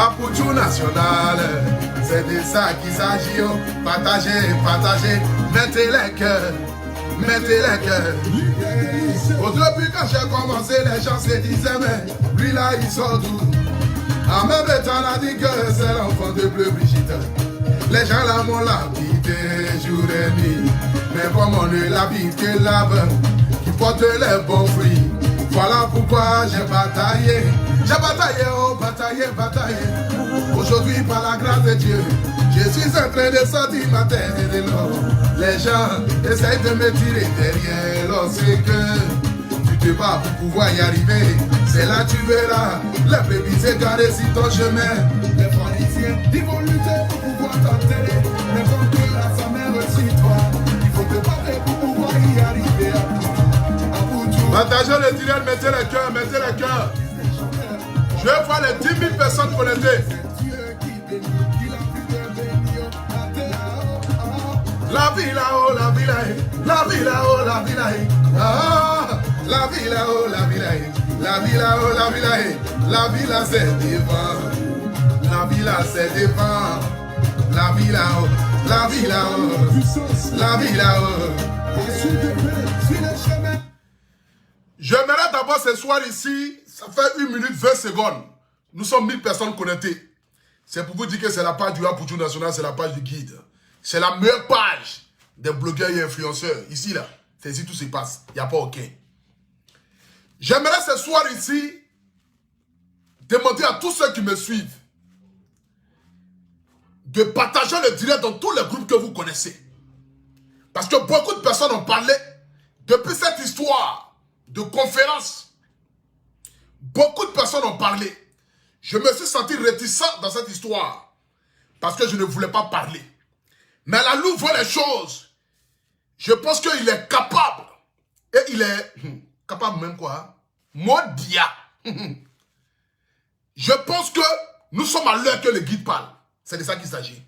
Apoutou national, c'est de ça qu'il s'agit. Partagez, partagez, mettez les cœurs, mettez les cœurs. Au début quand j'ai commencé, les gens se disaient mais lui là il sort d'où? En même temps on a dit que c'est l'enfant de Bleu Brigitte. Les gens là m'ont l'habité jour et nuit. Mais comme on ne l'habite que là-bas, qui porte les bons fruits. Voilà pourquoi j'ai bataillé, oh bataillé, bataillé. Aujourd'hui par la grâce de Dieu, je suis en train de sortir ma tête de l'eau. Les gens essayent de me tirer derrière lorsque tu te bats pour pouvoir y arriver. C'est là tu verras les brebis égarées sur ton chemin. Les pharisiens, ils vont lutter pour pouvoir t'enterrer. Mais comme Dieu a sa main sur toi, il faut te battre pour pouvoir y arriver. Partagez le direct, mettez le cœur, mettez le cœur. Je vais voir les 10 000 personnes connectées. La vie là-haut, la vie là-haut, la vie là-haut, la vie là-haut. Ah, la vie là-haut, la vie là-haut, la vie là-haut, la vie là-haut. La vie là c'est devant, la vie là c'est devant. La vie là-haut, la vie là-haut, la vie là-haut. J'aimerais d'abord ce soir ici, ça fait 1 minute 20 secondes. Nous sommes 1000 personnes connectées. C'est pour vous dire que c'est la page du Apoutou National, c'est la page du guide. C'est la meilleure page des blogueurs et influenceurs. Ici, là, c'est ici tout se passe. Il n'y a pas aucun. J'aimerais ce soir ici demander à tous ceux qui me suivent de partager le direct dans tous les groupes que vous connaissez. Parce que beaucoup de personnes ont parlé depuis cette histoire de conférence. Beaucoup de personnes ont parlé. Je me suis senti réticent dans cette histoire parce que je ne voulais pas parler. Mais la loup voit les choses. Je pense qu'il est capable. Et il est capable même quoi? Modia. Je pense que nous sommes à l'heure que le guide parle. C'est de ça qu'il s'agit.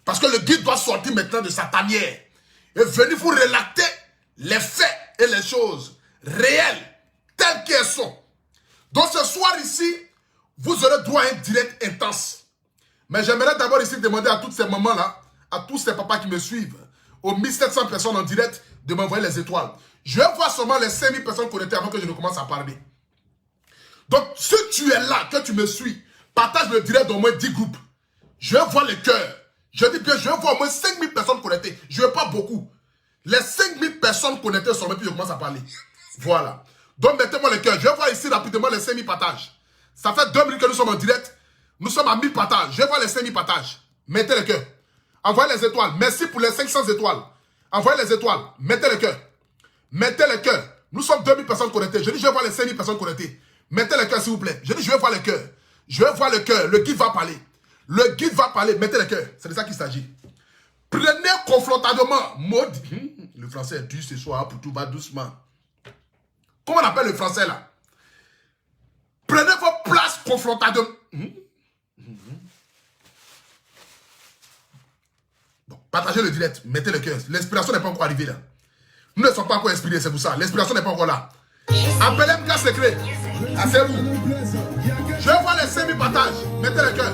Parce que le guide doit sortir maintenant de sa tanière et venir vous relater les faits et les choses réelles, telles qu'elles sont. Donc ce soir ici, vous aurez droit à un direct intense. Mais j'aimerais d'abord ici demander à toutes ces mamans-là, à tous ces papas qui me suivent, aux 1700 personnes en direct, de m'envoyer les étoiles. Je vais voir seulement les 5000 personnes connectées avant que je ne commence à parler. Donc si tu es là, que tu me suis, partage le direct d'au moins 10 groupes. Je vais voir les cœurs. Je dis bien, je vais voir au moins 5000 personnes connectées. Je ne veux pas beaucoup. Les 5000 personnes connectées sont même puis je commence à parler. Voilà. Donc mettez-moi le cœur. Je vais voir ici rapidement les 5000 partages. Ça fait 2 minutes que nous sommes en direct. Nous sommes à 1000 partages. Je vais voir les 5000 partages. Mettez le cœur. Envoyez les étoiles. Merci pour les 500 étoiles. Envoyez les étoiles. Mettez le cœur. Mettez le cœur. Nous sommes 2000 personnes connectées. Je dis je vais voir les 5000 personnes connectées. Mettez le cœur s'il vous plaît. Je dis je vais voir le cœur. Je vais voir le cœur. Le guide va parler. Le guide va parler. Mettez le cœur. C'est de ça qu'il s'agit. Prenez confrontativement. Mode. Le français est dur ce soir pour tout va doucement. Comment on appelle le français là? Prenez vos places confrontativement. Bon, partagez le direct, mettez le cœur. L'inspiration n'est pas encore arrivée là. Nous ne sommes pas encore inspirés, c'est pour ça. L'inspiration n'est pas encore là. Appelez MK Secret. Asseyez-vous. Je vais voir les 5000 partages. Mettez le cœur.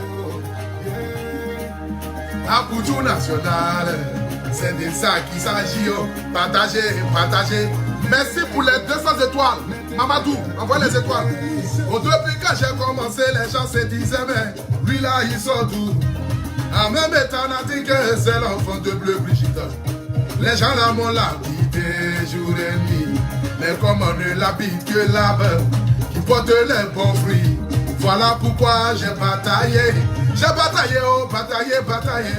Apoutou national, c'est de ça qu'il s'agit. Partagez, partagez. Merci pour les 200 étoiles. Mamadou, envoie les étoiles. Au début quand j'ai commencé, les gens se disaient mais lui là il sort d'où? En même temps on a dit que c'est l'enfant de Bleu Brigitte. Les gens là m'ont l'habité jour et nuit. Mais comme on ne l'habite que là-bas, qui porte les bons fruits. Voilà pourquoi j'ai bataillé. J'ai bataillé, oh bataillé, bataillé.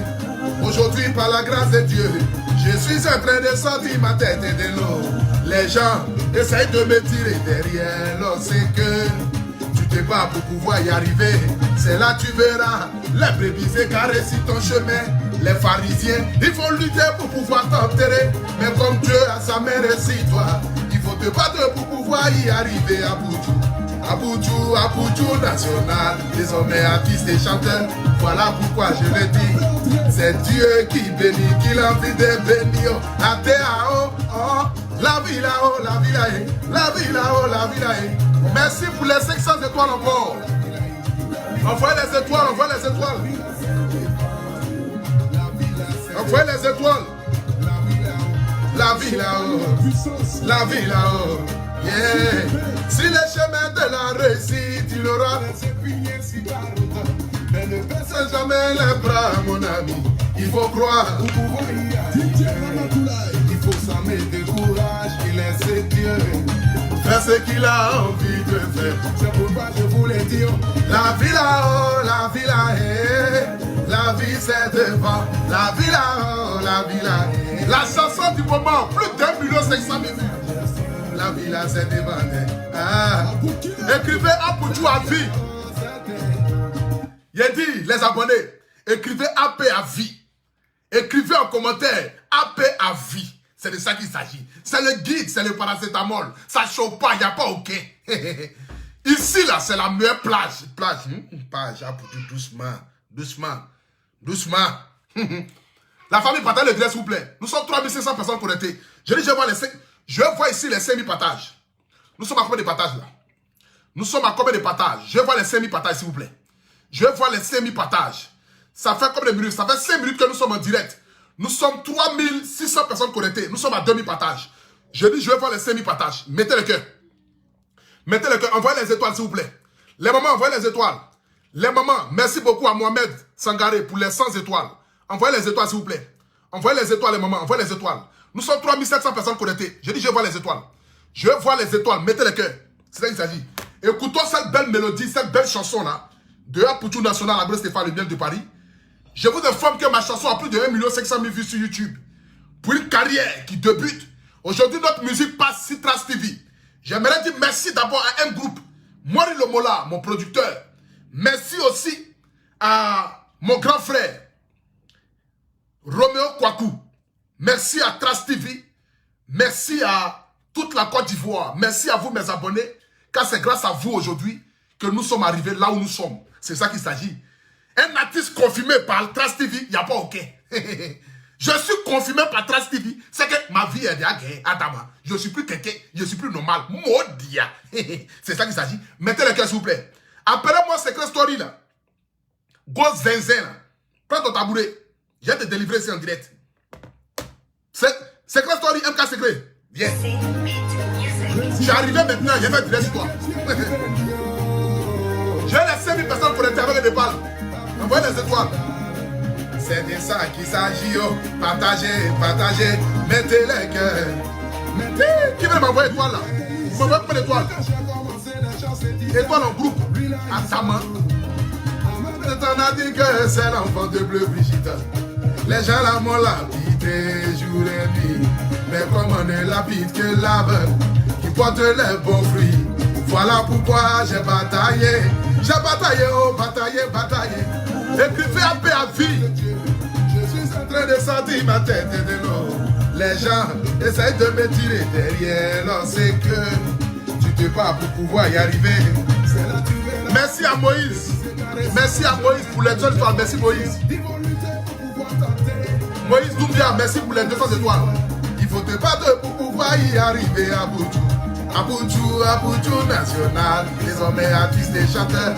Aujourd'hui par la grâce de Dieu, je suis en train de sortir ma tête de l'eau. Les gens essayent de me tirer derrière lorsque tu te bats pour pouvoir y arriver. C'est là tu verras les brebis égarées sur ton chemin. Les pharisiens, ils vont lutter pour pouvoir t'enterrer. Mais comme Dieu a sa main sur toi, il faut te battre pour pouvoir y arriver à Apoutou. Apoutou, Apoutou national, les hommes artistes et chanteurs. Voilà pourquoi je le dis. C'est Dieu qui bénit, qui a envie de bénir. La terre haut, oh, la vie là-haut, la vie là-haut, la vie là-haut, la vie là-haut. Merci pour les 500 étoiles encore. Envoyez les étoiles, envoyez les étoiles. Envoyez les étoiles. La vie là-haut, la vie là-haut. Yeah. Si le chemin de la réussite, il aura mais ne baisse jamais les bras, mon ami. Il faut croire. Il faut s'armer de courage et laisser Dieu faire ce qu'il a envie de faire. C'est pourquoi je voulais dire la vie là-haut, la vie là-haut. La vie c'est devant, la vie là-haut, la vie là-haut. La chanson du moment, plus d'1,5 million vues. La vie là c'est devant. Ah. Écrivez Apoutou à vie. Il a dit, les abonnés, écrivez AP à vie. Écrivez en commentaire AP à vie. C'est de ça qu'il s'agit. C'est le guide, c'est le paracétamol. Ça ne chauffe pas, il n'y a pas OK. Ici, là, c'est la meilleure plage. Plage, Apoutou, doucement, doucement, doucement. La famille partage le direct, s'il vous plaît. Nous sommes 3500 personnes connectées. Je dis, je vois ici les 5000 partages. Nous sommes à combien de partages, là? Nous sommes à combien de partages? Je vois les 5000 partages, s'il vous plaît. Je vais voir les 5000 partages. Ça fait combien de minutes? Ça fait 5 minutes que nous sommes en direct. Nous sommes 3600 personnes connectées. Nous sommes à 2000 partages. Je dis, je vais voir les 5000 partages. Mettez le cœur. Mettez le cœur. Envoyez les étoiles, s'il vous plaît. Les mamans, envoyez les étoiles. Les mamans, merci beaucoup à Mohamed Sangaré pour les 100 étoiles. Envoyez les étoiles, s'il vous plaît. Envoyez les étoiles, les mamans. Envoyez les étoiles. Nous sommes 3700 personnes connectées. Je dis, je vais voir les étoiles. Je vais voir les étoiles. Mettez le cœur. C'est ça qu'il s'agit. Écoutons cette belle mélodie, cette belle chanson-là. De Apoutou National, Abreu Stéphane, le miel de Paris. Je vous informe que ma chanson a plus de 1,5 million vues sur YouTube. Pour une carrière qui débute. Aujourd'hui, notre musique passe sur Trace TV. J'aimerais dire merci d'abord à un groupe. Mori Lomola, mon producteur. Merci aussi à mon grand frère, Roméo Kwaku. Merci à Trace TV. Merci à toute la Côte d'Ivoire. Merci à vous, mes abonnés. Car c'est grâce à vous aujourd'hui que nous sommes arrivés là où nous sommes. C'est ça qu'il s'agit. Un artiste confirmé par Trace TV, il n'y a pas OK. Je suis confirmé par Trace TV. C'est que ma vie est déjà Adama. Je ne suis plus quelqu'un, je suis plus normal. Maudia. C'est ça qu'il s'agit. Mettez le cœur, s'il vous plaît. Appelez-moi Secret Story là. Go zinzin là. Prends ton tabouret. Je vais te délivrer ici en direct. Secret Story, MK Secret. Viens. Je suis arrivé maintenant, je vais direct sur toi. Je vais laisser 5000 personnes pour être avec les balles. Envoyez les étoiles. C'est de ça qu'il s'agit. Oh. Partagez, partagez. Mettez les cœurs. Qui veut m'envoyer étoile là? Vous m'envoyez combien d'étoiles? Étoile en groupe. À ta main. On a dit que c'est l'enfant de Bleu Brigitte. Les gens là m'ont lapidé jour et nuit. Mais comme on est lapide que l'arbre qui porte les bons fruits. Voilà pourquoi j'ai bataillé. J'ai bataillé, oh, bataillé, bataillé. Écrivez AP à vie. Je suis en train de sentir ma tête de l'eau. Les gens essayent de me tirer derrière. Non, c'est que tu te bats pour pouvoir y arriver. Merci à Moïse. Merci à Moïse pour les 2 étoiles. Merci Moïse. Moïse Doumbia, merci pour les 200 étoiles. Il faut te battre pour pouvoir y arriver à Apoutou. Apoutou national, désormais artiste et chanteur.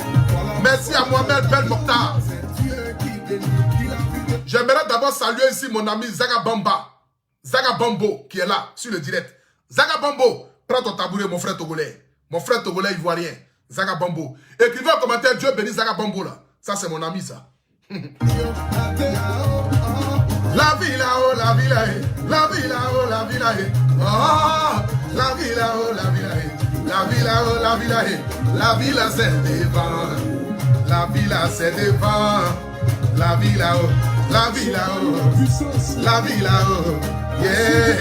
Merci à Mohamed Ben Mokhtar. J'aimerais d'abord saluer ici mon ami Zaga Bamba. Zaga Bambo qui est là sur le direct. Zaga Bambo, prends ton tabouret mon frère togolais. Mon frère togolais ivoirien. Zaga Bambo. Écrivez en commentaire Dieu bénit Zaga Bambo là. Ça c'est mon ami ça. La vie là-haut, la vie là-haut, la vie là-haut, la vie là-haut. Oh, la vie là-haut, la vie là-haut, la vie là-haut, la vie là-haut. La vie là c'est devant, la vie là c'est devant, la vie là-haut, la vie là-haut, la vie là-haut. Yeah.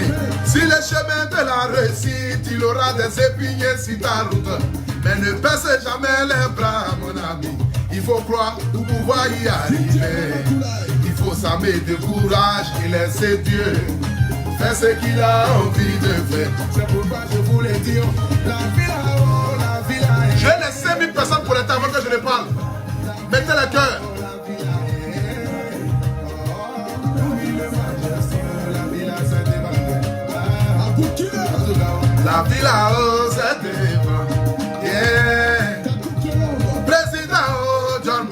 Si le chemin de la réussite, il aura des épines sur ta route. Mais ne baisse jamais les bras, mon ami. Il faut croire pour pouvoir y arriver. Il faut s'armer de courage et laisser Dieu faire ce qu'il a envie de faire. C'est pourquoi je voulais dire la vie là-haut, la vie là-haut. Je vais laisser 5000 personnes pour être avant que je ne parle. Mettez le cœur. La vie là-haut, c'est devant. Yeah. Président, oh, John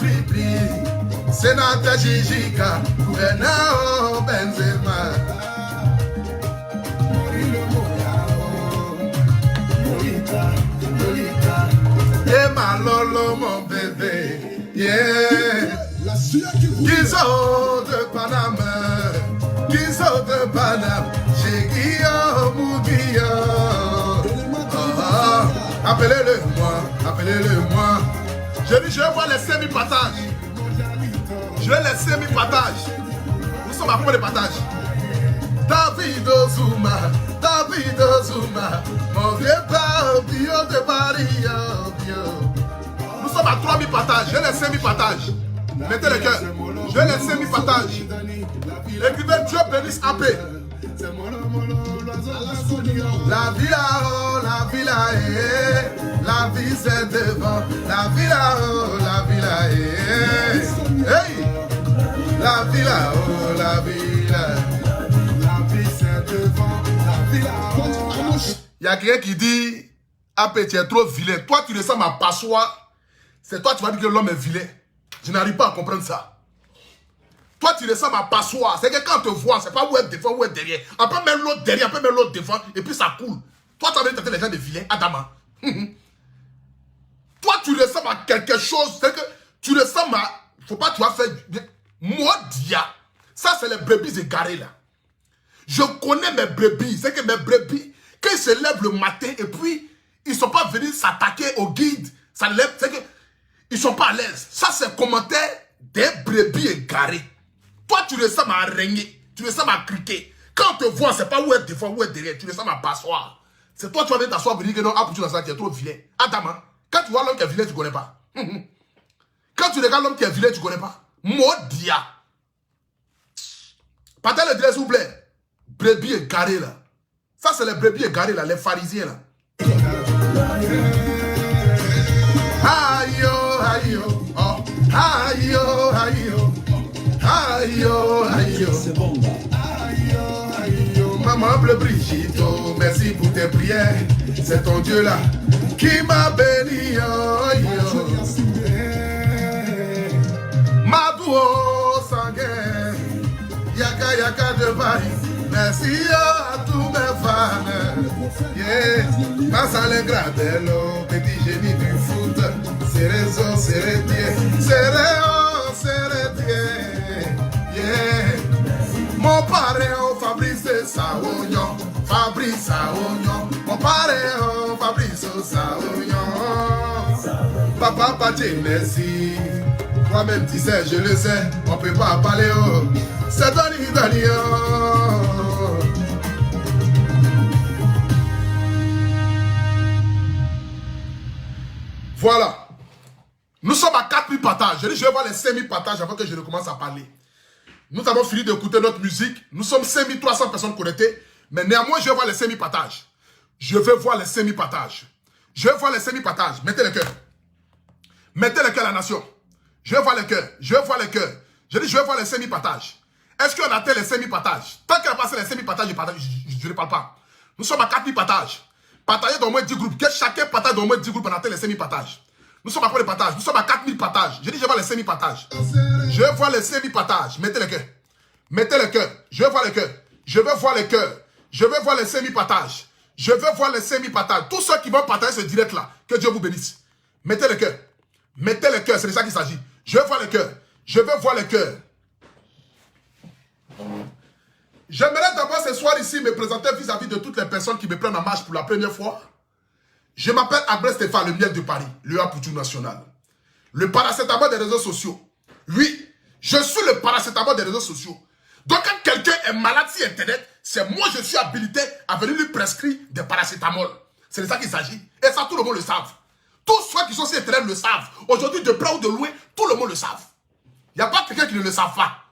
Senata Jijika, Benao Benzema. Et ma lolo mon bébé, yeah. Gizo de Paname, Gizo de Paname, chez Guillaume Guillaume. Appelez-le moi, appelez-le moi. Je dis, je vais voir les semi-partages. Je vais les semi-partages. Nous sommes à point de partage. David Ozuma, David Ozuma, mon vieux père, bio de Paris, bio. Nous sommes à 3000 partages. Je vais les semi-partages. Mettez le cœur. Je vais les semi-partages. Écrivez Dieu bénisse AP. La vie là-haut, la vie là-haut, la vie c'est devant. La vie là-haut, la vie là-haut. Hey! La vie là-haut, la vie là-haut. La vie c'est devant. La vie là-haut. Il y a quelqu'un qui dit, AP, tu es trop vilain. Toi, tu ressembles à Passoire. C'est toi, tu vas dire que l'homme est vilain. Je n'arrive pas à comprendre ça. Toi, tu ressembles à Passoire. C'est que quand on te voit, c'est pas où être devant, où être derrière. Après, même l'autre derrière, après, même l'autre devant, et puis ça coule. Toi, tu as envie de traiter les gens de vilains, Adama. Toi, tu ressembles à quelque chose. C'est que tu ressembles à. Faut pas, tu vas faire. Moi, dia. Ça, c'est les brebis égarées, là. Je connais mes brebis. C'est que mes brebis, quand ils se lèvent le matin, et puis, ils ne sont pas venus s'attaquer au guide. Ça lève, c'est que. Ils ne sont pas à l'aise. Ça, c'est le commentaire des brebis égarées. Toi, tu ressembles à régner. Tu ressembles à criquer. Quand on te voit, c'est pas où être devant, où être derrière. Tu ressembles à passoire. C'est toi, tu vas venir t'asseoir et dire que non, tu es trop vilain. Adama, quand tu vois l'homme qui est vilain, tu ne connais pas. Quand tu regardes l'homme qui est vilain, tu ne connais pas. Modia. Partez le direct, s'il vous plaît. Brebis égarées, là. Ça, c'est les brebis égarées, là, les pharisiens, là. Aïe, aïe, oh. Aïe, aïe, aïe, aïe, c'est bon. Aïe, aïe, maman bleu Brigitte, oh, merci pour tes prières. C'est ton Dieu là qui m'a béni. Madou sanguin, yaka yaka de Paris. Merci à tous mes fans. Yeah, passe à l'Ingradello, petit génie du foot. C'est réseau, c'est rédier, c'est réo, c'est rédier. Yeah. Mon parrain, Fabrice Saounion, Fabrice Saounion. Mon parrain, Fabrice Saounion. Papa, Pati, merci. Toi-même, tu sais, je le sais. On peut pas parler, oh. C'est Dani, Dani, oh. Voilà. Nous sommes à 4000 partages. Je dis, je vais voir les 5000 partages avant que je ne commence à parler. Nous avons fini d'écouter notre musique. Nous sommes 5300 personnes connectées. Mais néanmoins, je vais voir les 5000 partages. Je vais voir les 5000 partages. Je vais voir les 5000 partages. Mettez le cœur. Mettez le cœur à la nation. Je vais voir le cœur. Je vais voir le cœur. Je dis, je vais voir les 5000 partages. Est-ce qu'on atteint les 5000 partages? Tant qu'il a passé les 5000 partages, je ne parle pas. Nous sommes à 4000 partages. Partagez dans moins 10 groupes. Que chacun partage dans moins 10 groupes pour atteindre les 5000 partages. Nous sommes à quoi les partages? Nous sommes à 4000 partages. Je dis, je vais voir les 5000 partages. Je vais voir les 5000 partages. Mettez le cœur. Mettez le cœur. Je vais voir le cœur. Je vais voir le cœur. Je vais voir les 5000 partages. Je vais voir les 5000 partages. Tous ceux qui vont partager ce direct-là, que Dieu vous bénisse. Mettez le cœur. Mettez le cœur. C'est de ça qu'il s'agit. Je vais voir le cœur. Je vais voir le cœur. J'aimerais d'abord ce soir ici me présenter vis-à-vis de toutes les personnes qui me prennent en marche pour la première fois. Je m'appelle Albert Stéphane, le miel de Paris, le Apoutou national. Le paracétamol des réseaux sociaux. Oui, je suis le paracétamol des réseaux sociaux. Donc quand quelqu'un est malade sur Internet, c'est moi je suis habilité à venir lui prescrire des paracétamol. C'est de ça qu'il s'agit. Et ça, tout le monde le savent. Tous ceux qui sont sur Internet le savent. Aujourd'hui, de près ou de loin, tout le monde le savent. Il n'y a pas quelqu'un qui ne le savent pas.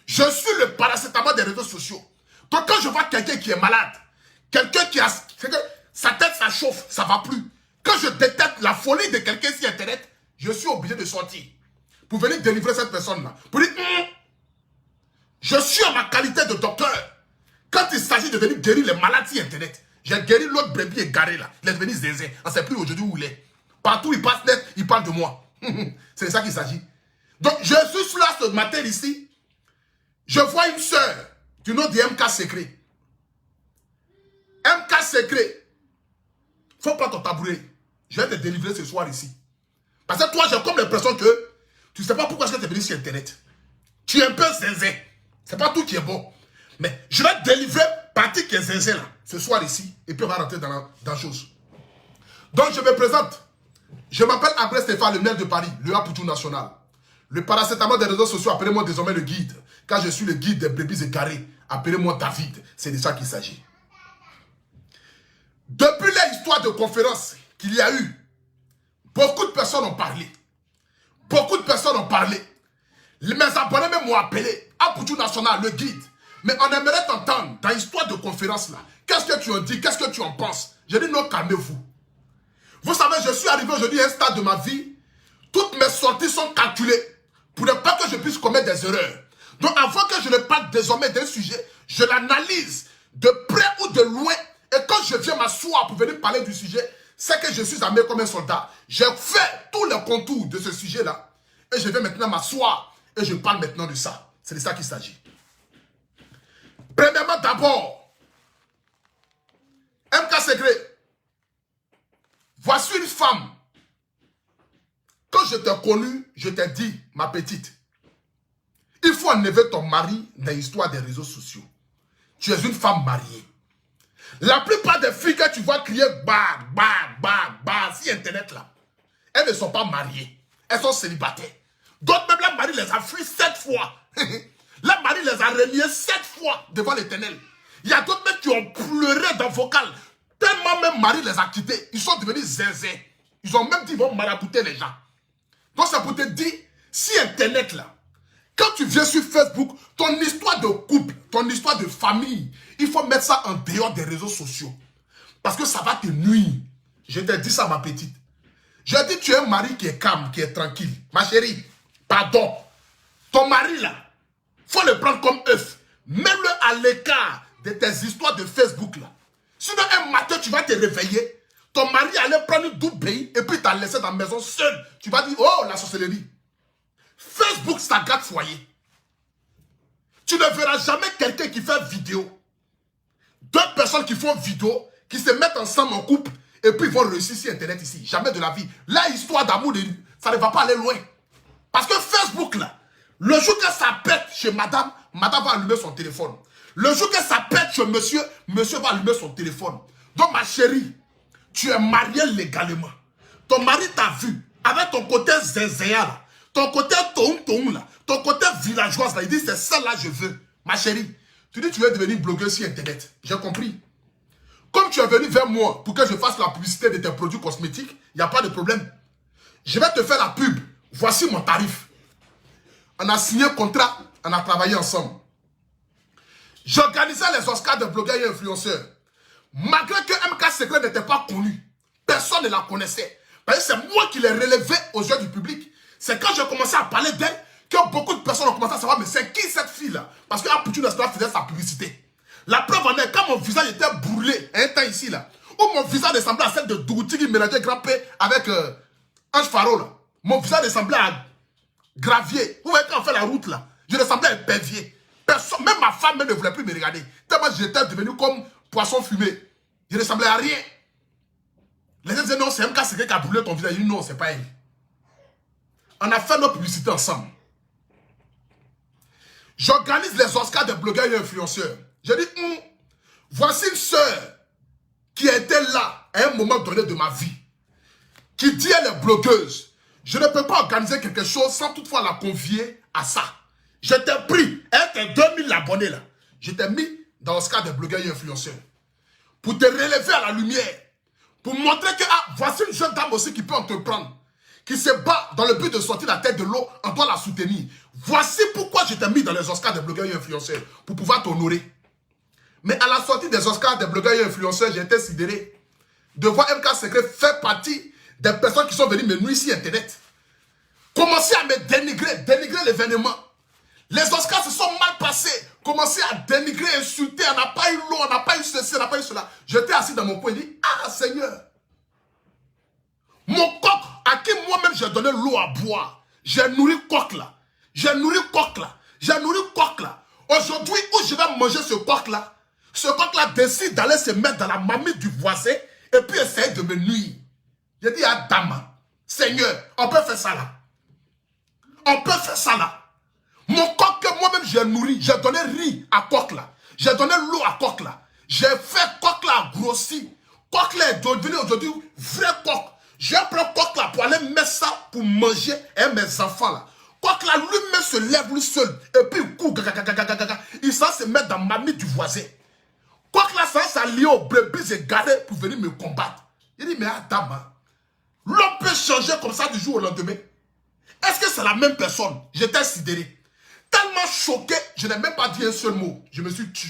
Je suis le paracétamol des réseaux sociaux. Donc quand je vois quelqu'un qui est malade, quelqu'un qui a... Sa tête, ça chauffe, ça ne va plus. Quand je détecte la folie de quelqu'un sur Internet, je suis obligé de sortir. Pour venir délivrer cette personne-là. Pour dire, je suis en ma qualité de docteur. Quand il s'agit de venir guérir les maladies Internet, j'ai guéri l'autre brebis égaré là. Il est devenu zézé. On ne sait plus aujourd'hui où il est. Partout où il passe net, il parle de moi. C'est de ça qu'il s'agit. Donc, je suis là ce matin ici. Je vois une sœur du nom de MK Secret. MK Secret. Faut pas ton tabouret. Je vais te délivrer ce soir ici. Parce que toi, j'ai comme l'impression que tu ne sais pas pourquoi je t'ai venu sur Internet. Tu es un peu zinzin. C'est pas tout qui est bon. Mais je vais te délivrer partie qui est zinzin là, ce soir ici. Et puis on va rentrer dans la chose. Donc je me présente. Je m'appelle André Stéphane, le maire de Paris, le Apoutou national. Le paracétamol des réseaux sociaux, appelez-moi désormais le guide. Car je suis le guide des brebis égarées. Appelez-moi David. C'est de ça qu'il s'agit. Depuis l'histoire de conférence qu'il y a eu, beaucoup de personnes ont parlé. Beaucoup de personnes ont parlé. Mes abonnés même m'ont appelé. Apoutou national, le guide. Mais on aimerait t'entendre dans l'histoire de conférence là. Qu'est-ce que tu en dis? Qu'est-ce que tu en penses? J'ai dit non, calmez-vous. Vous savez, je suis arrivé aujourd'hui à un stade de ma vie. Toutes mes sorties sont calculées pour ne pas que je puisse commettre des erreurs. Donc avant que je ne parle désormais d'un sujet, je l'analyse de près ou de loin. Et quand je viens m'asseoir pour venir parler du sujet, c'est que je suis armé comme un soldat. J'ai fait tous les contours de ce sujet-là. Et je viens maintenant m'asseoir. Et je parle maintenant de ça. C'est de ça qu'il s'agit. Premièrement, d'abord, MK Secret. Voici une femme. Quand je t'ai connue, je t'ai dit, ma petite, il faut enlever ton mari dans l'histoire des réseaux sociaux. Tu es une femme mariée. La plupart des filles que tu vois crier bah, sur Internet là, elles ne sont pas mariées. Elles sont célibataires. D'autres même, la mari les a fui 7 fois. La mari les a reliés 7 fois devant l'Éternel. Il y a d'autres même qui ont pleuré dans vocal. Tellement même mari les a quittés. Ils sont devenus zinzin. Ils ont même dit, ils vont marabouter les gens. Donc ça pour te dire, si Internet là, quand tu viens sur Facebook, ton histoire de couple, ton histoire de famille, il faut mettre ça en dehors des réseaux sociaux. Parce que ça va te nuire. Je t'ai dit ça, ma petite. Je dis, tu es un mari qui est calme, qui est tranquille. Ma chérie, pardon. Ton mari là, faut le prendre comme œuf. Mets-le à l'écart de tes histoires de Facebook là. Sinon, un matin, tu vas te réveiller. Ton mari allait prendre une double pays et puis t'a laissé dans la maison seul. Tu vas dire, oh, la sorcellerie. Facebook, ça gâte foyer. Tu ne verras jamais quelqu'un qui fait vidéo. 2 personnes qui font vidéo, qui se mettent ensemble en couple, et puis ils vont réussir sur Internet ici. Jamais de la vie. La histoire d'amour, ça ne va pas aller loin. Parce que Facebook, là, le jour que ça pète chez madame, madame va allumer son téléphone. Le jour que ça pète chez monsieur, monsieur va allumer son téléphone. Donc, ma chérie, tu es mariée légalement. Ton mari t'a vu, avec ton côté zézéa, là. Ton côté toum là, ton côté villageoise là, il dit c'est ça là je veux. Ma chérie, tu dis tu veux devenir blogueuse sur Internet. J'ai compris. Comme tu es venu vers moi pour que je fasse la publicité de tes produits cosmétiques, il n'y a pas de problème. Je vais te faire la pub. Voici mon tarif. On a signé un contrat, on a travaillé ensemble. J'organisais les Oscars de blogueurs et influenceurs. Malgré que MK Secret n'était pas connu, personne ne la connaissait. Parce que c'est moi qui l'ai relevé aux yeux du public. C'est quand j'ai commencé à parler d'elle que beaucoup de personnes ont commencé à savoir, mais c'est qui cette fille-là? Parce qu'Apoutou national faisait sa publicité. La preuve en est, quand mon visage était brûlé, un temps ici, là, où mon visage ressemblait à celle de Douti qui mélangeait Grand P avec Ange Faro, là. Mon visage ressemblait à Gravier. Vous voyez, quand on fait la route, là, je ressemblais à un pévier. Personne, même ma femme ne voulait plus me regarder. Tellement j'étais devenu comme poisson fumé. Je ne ressemblais à rien. Les gens disaient, non, c'est MK Secret qui a brûlé ton visage. Je dis, non, c'est pas elle. On a fait nos publicités ensemble. J'organise les Oscars des blogueurs et influenceurs. Je dis, voici une sœur qui était là à un moment donné de ma vie, qui dit elle est blogueuse. Je ne peux pas organiser quelque chose sans toutefois la convier à ça. Je t'ai pris, elle était 2000 abonnés là. Je t'ai mis dans l'Oscar des blogueurs et influenceurs. Pour te relever à la lumière. Pour montrer que, voici une jeune dame aussi qui peut entreprendre. Qui se bat dans le but de sortir la tête de l'eau, on doit la soutenir. Voici pourquoi je t'ai mis dans les Oscars des blogueurs et influenceurs, pour pouvoir t'honorer. Mais à la sortie des Oscars des blogueurs et influenceurs, j'ai été sidéré de voir MK Secret faire partie des personnes qui sont venues me nuire sur Internet. Commencer à me dénigrer l'événement. Les Oscars se sont mal passés. Commencer à dénigrer, insulter, on n'a pas eu l'eau, on n'a pas eu ceci, on n'a pas eu cela. J'étais assis dans mon coin et dit, Seigneur, mon coq à qui moi-même j'ai donné l'eau à boire, J'ai nourri coq là. J'ai nourri coq là. J'ai nourri coq là. Aujourd'hui, où je vais manger ce coq là décide d'aller se mettre dans la mamie du voisin et puis essayer de me nuire. J'ai dit à Dama, Seigneur, on peut faire ça là. On peut faire ça là. Mon coq que moi-même j'ai nourri, j'ai donné riz à coq là. J'ai donné l'eau à coq là. J'ai fait coq là grossir. Coq là est devenu aujourd'hui vrai coq. Je prends coq là pour aller mettre ça pour manger et mes enfants là. Coq là lui-même se lève lui seul et puis il court. Il s'en se mettre dans ma mamie du voisin. Coq là ça lié au brebis et garé pour venir me combattre. Il dit mais Adam, l'homme peut changer comme ça du jour au lendemain. Est-ce que c'est la même personne? J'étais sidéré. Tellement choqué, je n'ai même pas dit un seul mot. Je me suis tué.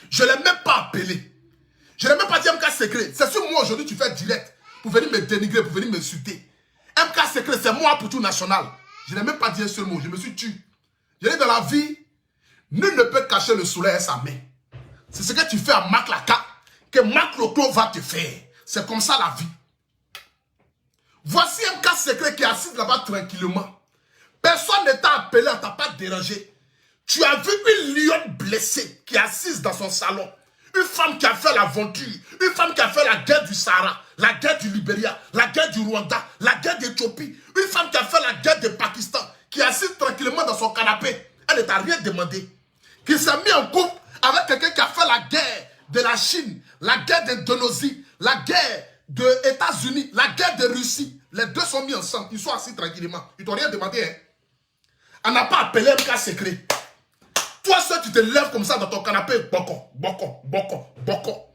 Je ne l'ai même pas appelé. Je n'ai même pas dit MK Secret. C'est sur moi aujourd'hui tu fais direct pour venir me dénigrer, pour venir m'insulter. MK Secret, c'est moi pour tout national. Je n'ai même pas dit un seul mot. Je me suis tué. Je dis dans la vie, nul ne peut cacher le soleil à sa main. C'est ce que tu fais à Marc Laka que Marc Loclo va te faire. C'est comme ça la vie. Voici un cas secret qui est assis là-bas tranquillement. Personne ne t'a appelé, on ne t'a pas dérangé. Tu as vu une lionne blessée qui est assise dans son salon. Une femme qui a fait l'aventure. Une femme qui a fait la guerre du Sahara, la guerre du Libéria, la guerre du Rwanda, la guerre d'Éthiopie. Une femme qui a fait la guerre du Pakistan, qui est assise tranquillement dans son canapé. Elle ne t'a rien demandé. Qui s'est mis en couple avec quelqu'un qui a fait la guerre de la Chine, la guerre d'Indonésie, la guerre des États-Unis, la guerre de Russie. Les deux sont mis ensemble. Ils sont assis tranquillement. Ils t'ont rien demandé. Hein? On n'a pas appelé un cas secret. Toi seul, tu te lèves comme ça dans ton canapé. Boko, boko, boko, boko.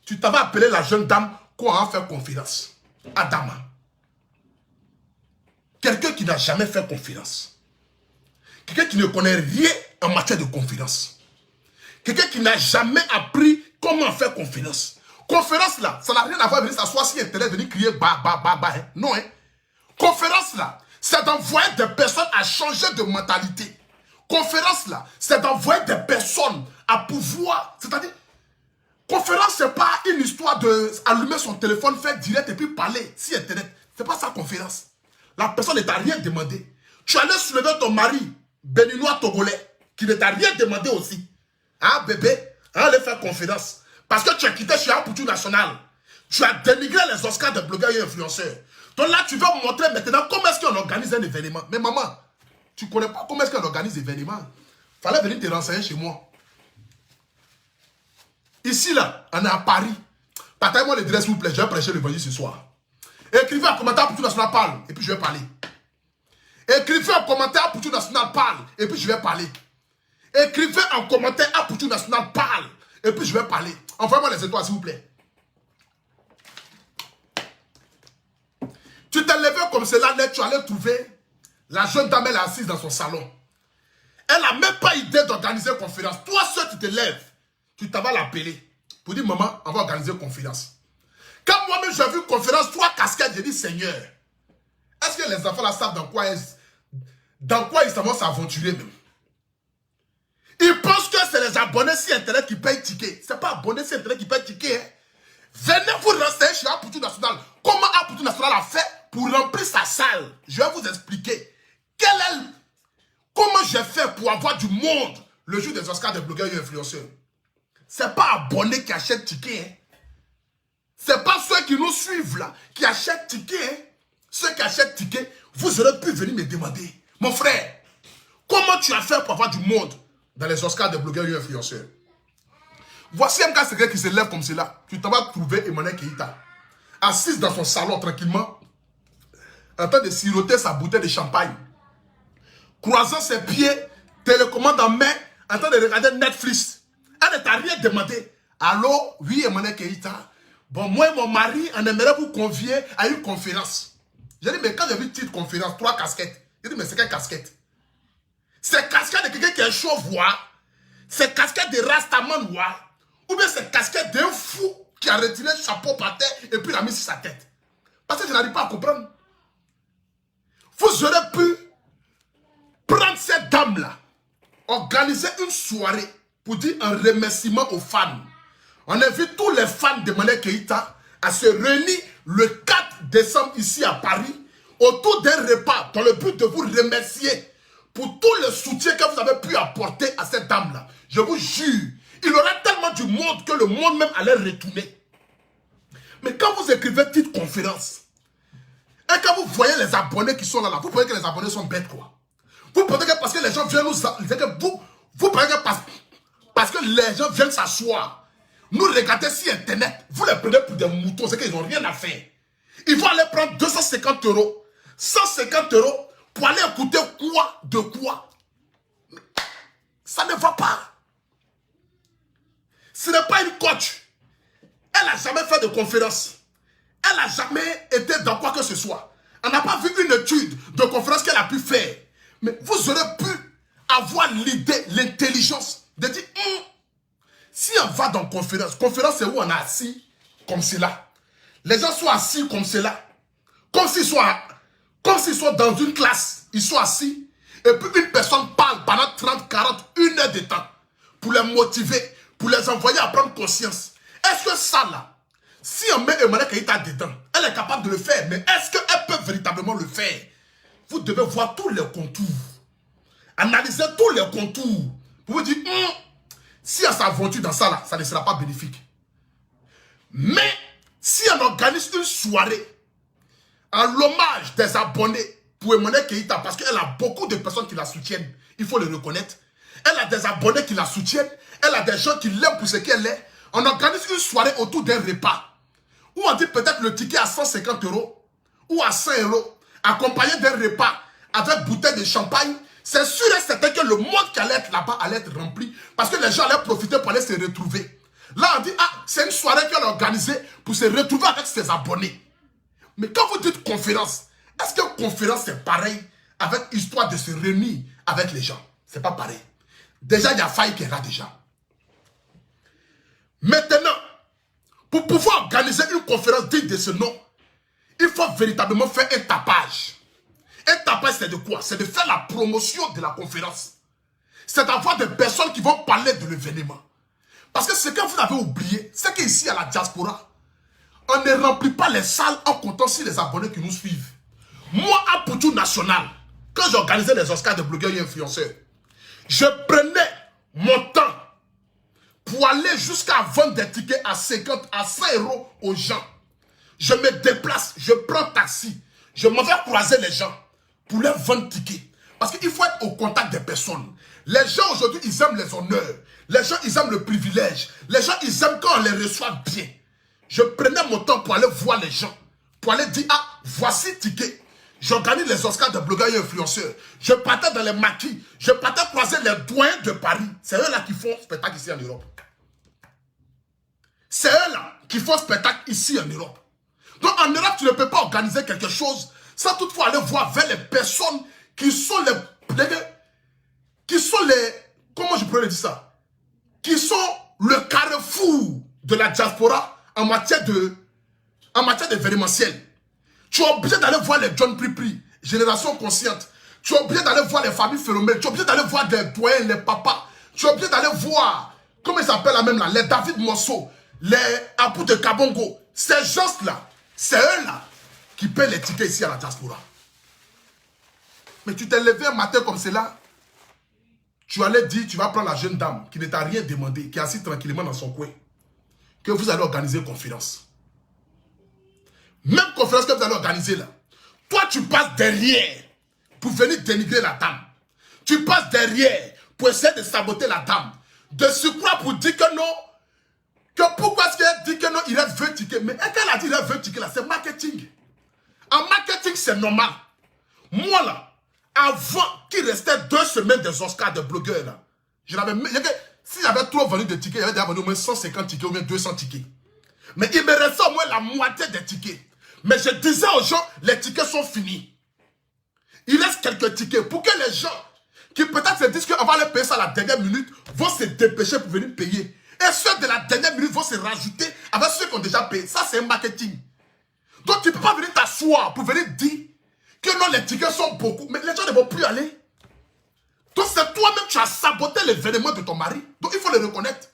Tu t'avais appelé la jeune dame qu'on a fait confiance. Adama. Quelqu'un qui n'a jamais fait confiance. Quelqu'un qui ne connaît rien en matière de confiance. Quelqu'un qui n'a jamais appris comment faire confiance. Conférence là, ça n'a rien à voir avec venir s'asseoir sur Internet, venir crier bah. Hein. Non, hein. Conférence là, c'est d'envoyer des personnes à changer de mentalité. Conférence là, c'est d'envoyer des personnes à pouvoir. C'est-à-dire, conférence, c'est pas une histoire de allumer son téléphone, faire direct et puis parler sur Internet. C'est pas ça, conférence. La personne ne t'a rien demandé. Tu allais soulever ton mari, béninois togolais, qui ne t'a rien demandé aussi. Ah, bébé, allez faire conférence. Parce que tu as quitté chez Apoutou National. Tu as dénigré les Oscars de blogueurs et influenceurs. Donc là, tu veux montrer maintenant comment est-ce qu'on organise un événement. Mais maman, tu ne connais pas comment est-ce qu'on organise un événement. Il fallait venir te renseigner chez moi. Ici, là, on est à Paris. Partagez-moi l'adresse, s'il vous plaît. Je vais prêcher l'évangile ce soir. Écrivez un commentaire Apoutou National parle. Et puis je vais parler. Écrivez un commentaire Apoutou National parle. Et puis je vais parler. Écrivez un commentaire Apoutou National parle. Et puis je vais parler. Envoyez-moi les étoiles, s'il vous plaît. Tu t'es levé comme cela, tu allais trouver la jeune dame, elle est assise dans son salon. Elle n'a même pas idée d'organiser une conférence. Toi seul, tu te lèves. Tu t'en vas l'appeler. Pour dire, maman, on va organiser une conférence. Quand moi-même j'ai vu une conférence, 3 casquettes, j'ai dit, Seigneur, est-ce que les enfants là savent dans quoi ils vont s'aventurer même? Ils pensent que c'est les abonnés sur Internet qui payent ticket. Ce n'est pas abonnés sur Internet qui payent ticket. Hein. Venez vous renseigner chez Apoutou National. Comment Apoutou National a fait pour remplir sa salle? Je vais vous expliquer. Comment j'ai fait pour avoir du monde le jour des Oscars des blogueurs et influenceurs? Ce n'est pas abonnés qui achètent ticket. Hein. Ce n'est pas ceux qui nous suivent là, qui achètent ticket. Hein. Ceux qui achètent ticket, vous aurez pu venir me demander. Mon frère, comment tu as fait pour avoir du monde dans les Oscars des blogueurs et influenceurs? Voici un cas secret qui se lève comme cela. Tu t'en vas trouver Emmanuel Keïta, assise dans son salon tranquillement, en train de siroter sa bouteille de champagne, croisant ses pieds, télécommande en main, en train de regarder Netflix. Elle ne t'a rien demandé. Allô, oui Emmanuel Keïta. Bon, moi et mon mari, on aimerait vous convier à une conférence. J'ai dit, mais quand j'ai vu titre conférence, 3 casquettes. J'ai dit, mais c'est quelle casquette? C'est casquette de quelqu'un qui est chauve, c'est casquette de Rastaman, ou bien c'est casquette d'un fou qui a retiré le chapeau par terre et puis l'a mis sur sa tête. Parce que je n'arrive pas à comprendre. Vous aurez pu prendre cette dame-là, organiser une soirée pour dire un remerciement aux fans. On invite tous les fans de Emmanuel Keïta à se réunir le 4 décembre ici à Paris autour d'un repas dans le but de vous remercier pour tout le soutien que vous avez pu apporter à cette dame-là. Je vous jure, il y aurait tellement du monde que le monde même allait retourner. Mais quand vous écrivez titre conférence, et quand vous voyez les abonnés qui sont là, vous pensez que les abonnés sont bêtes, quoi. Vous pensez que parce que les gens viennent nous... Vous pensez que parce que les gens viennent s'asseoir, nous regarder sur Internet, vous les prenez pour des moutons, c'est qu'ils n'ont rien à faire. Ils vont aller prendre 250 €, 150 € pour aller écouter quoi de quoi. Ça ne va pas. Ce n'est pas une coach. Elle n'a jamais fait de conférence. Elle n'a jamais été dans quoi que ce soit. On n'a pas vu une étude de conférence qu'elle a pu faire. Mais vous aurez pu avoir l'idée, l'intelligence de dire, si on va dans conférence, conférence c'est où on est assis comme cela. Les gens sont assis comme cela. Comme s'ils sont dans une classe. Ils sont assis. Et puis une personne parle pendant 30, 40, 1 heure de temps. Pour les motiver, pour les envoyer à prendre conscience. Est-ce que ça là, si on met Emmanuel Keïta dedans, elle est capable de le faire. Mais est-ce qu'elle peut véritablement le faire? Vous devez voir tous les contours. Analyser tous les contours. Pour vous dire, si elle s'aventure dans ça là, ça ne sera pas bénéfique. Mais, si on organise une soirée en l'hommage des abonnés pour Emmanuel Keïta, parce qu'elle a beaucoup de personnes qui la soutiennent, il faut le reconnaître. Elle a des abonnés qui la soutiennent, elle a des gens qui l'aiment pour ce qu'elle est. On organise une soirée autour d'un repas, où on dit peut-être le ticket à 150 € ou à 100 €, accompagné d'un repas avec bouteille de champagne. C'est sûr et certain que le monde qui allait être là-bas allait être rempli, parce que les gens allaient profiter pour aller se retrouver. Là, on dit, c'est une soirée qu'elle a organisée pour se retrouver avec ses abonnés. Mais quand vous dites conférence, est-ce que conférence c'est pareil avec histoire de se réunir avec les gens? C'est pas pareil. Déjà, il y a faille qui est là déjà. Maintenant, pour pouvoir organiser une conférence digne de ce nom, il faut véritablement faire un tapage. Un tapage, c'est de quoi? C'est de faire la promotion de la conférence. C'est d'avoir des personnes qui vont parler de l'événement. Parce que ce que vous avez oublié, c'est qu'ici à la diaspora, on ne remplit pas les salles en comptant sur les abonnés qui nous suivent. Moi, à Poutou National, quand j'organisais les Oscars de blogueurs et influenceurs, je prenais mon temps pour aller jusqu'à vendre des tickets à 50, à 100 € aux gens. Je me déplace, je prends taxi, je m'en vais croiser les gens pour leur vendre tickets. Parce qu'il faut être au contact des personnes. Les gens aujourd'hui, ils aiment les honneurs. Les gens, ils aiment le privilège. Les gens, ils aiment quand on les reçoit bien. Je prenais mon temps pour aller voir les gens. Pour aller dire, voici ticket. J'organise les Oscars de blogueurs et influenceurs. Je partais dans les maquis. Je partais croiser les doyens de Paris. C'est eux là qui font spectacle ici en Europe. C'est eux là qui font spectacle ici en Europe. Donc en Europe, tu ne peux pas organiser quelque chose sans toutefois aller voir vers les personnes qui sont comment je pourrais le dire ça? Qui sont le carrefour de la diaspora en matière d'événementiel. Tu es obligé d'aller voir les John Pripri, Génération Consciente. Tu es obligé d'aller voir les familles phénomènes. Tu es obligé d'aller voir des doyens, les papas. Tu es obligé d'aller voir, comment ils s'appellent là même là, les David Mosso, les Apu de Kabongo. Ces gens-là, c'est eux là qui paient les tickets ici à la diaspora. Mais tu t'es levé un matin comme cela, tu allais dire, tu vas prendre la jeune dame qui ne t'a rien demandé, qui est assise tranquillement dans son coin, que vous allez organiser une conférence. Même conférence que vous allez organiser là, toi tu passes derrière pour venir dénigrer la dame. Tu passes derrière pour essayer de saboter la dame. De surcroît pour dire que non, que pourquoi est-ce qu'elle dit que non, il reste 20 tickets. Mais elle a dit il reste 20 tickets là, c'est marketing. En marketing, c'est normal. Moi là, avant qu'il restait 2 semaines des Oscars de blogueurs là, si j'avais trop vendu de tickets, j'avais vendu au moins 150 tickets ou bien 200 tickets. Mais il me restait au moins la moitié des tickets. Mais je disais aux gens, les tickets sont finis. Il reste quelques tickets pour que les gens qui peut-être se disent qu'on va les payer ça à la dernière minute vont se dépêcher pour venir payer. Et ceux de la dernière minute vont se rajouter avec ceux qui ont déjà payé. Ça, c'est un marketing. Donc, tu ne peux pas venir t'asseoir pour venir dire que non, les tickets sont beaucoup. Mais les gens ne vont plus aller. Donc, c'est toi-même qui as saboté l'événement de ton mari. Donc, il faut le reconnaître.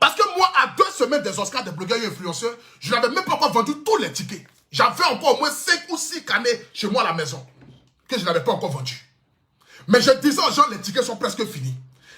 Parce que moi, à 2 semaines des Oscars des blogueurs et influenceurs, je n'avais même pas encore vendu tous les tickets. J'avais encore au moins 5 ou 6 années chez moi à la maison, que je n'avais pas encore vendu. Mais je disais aux gens, les tickets sont presque finis.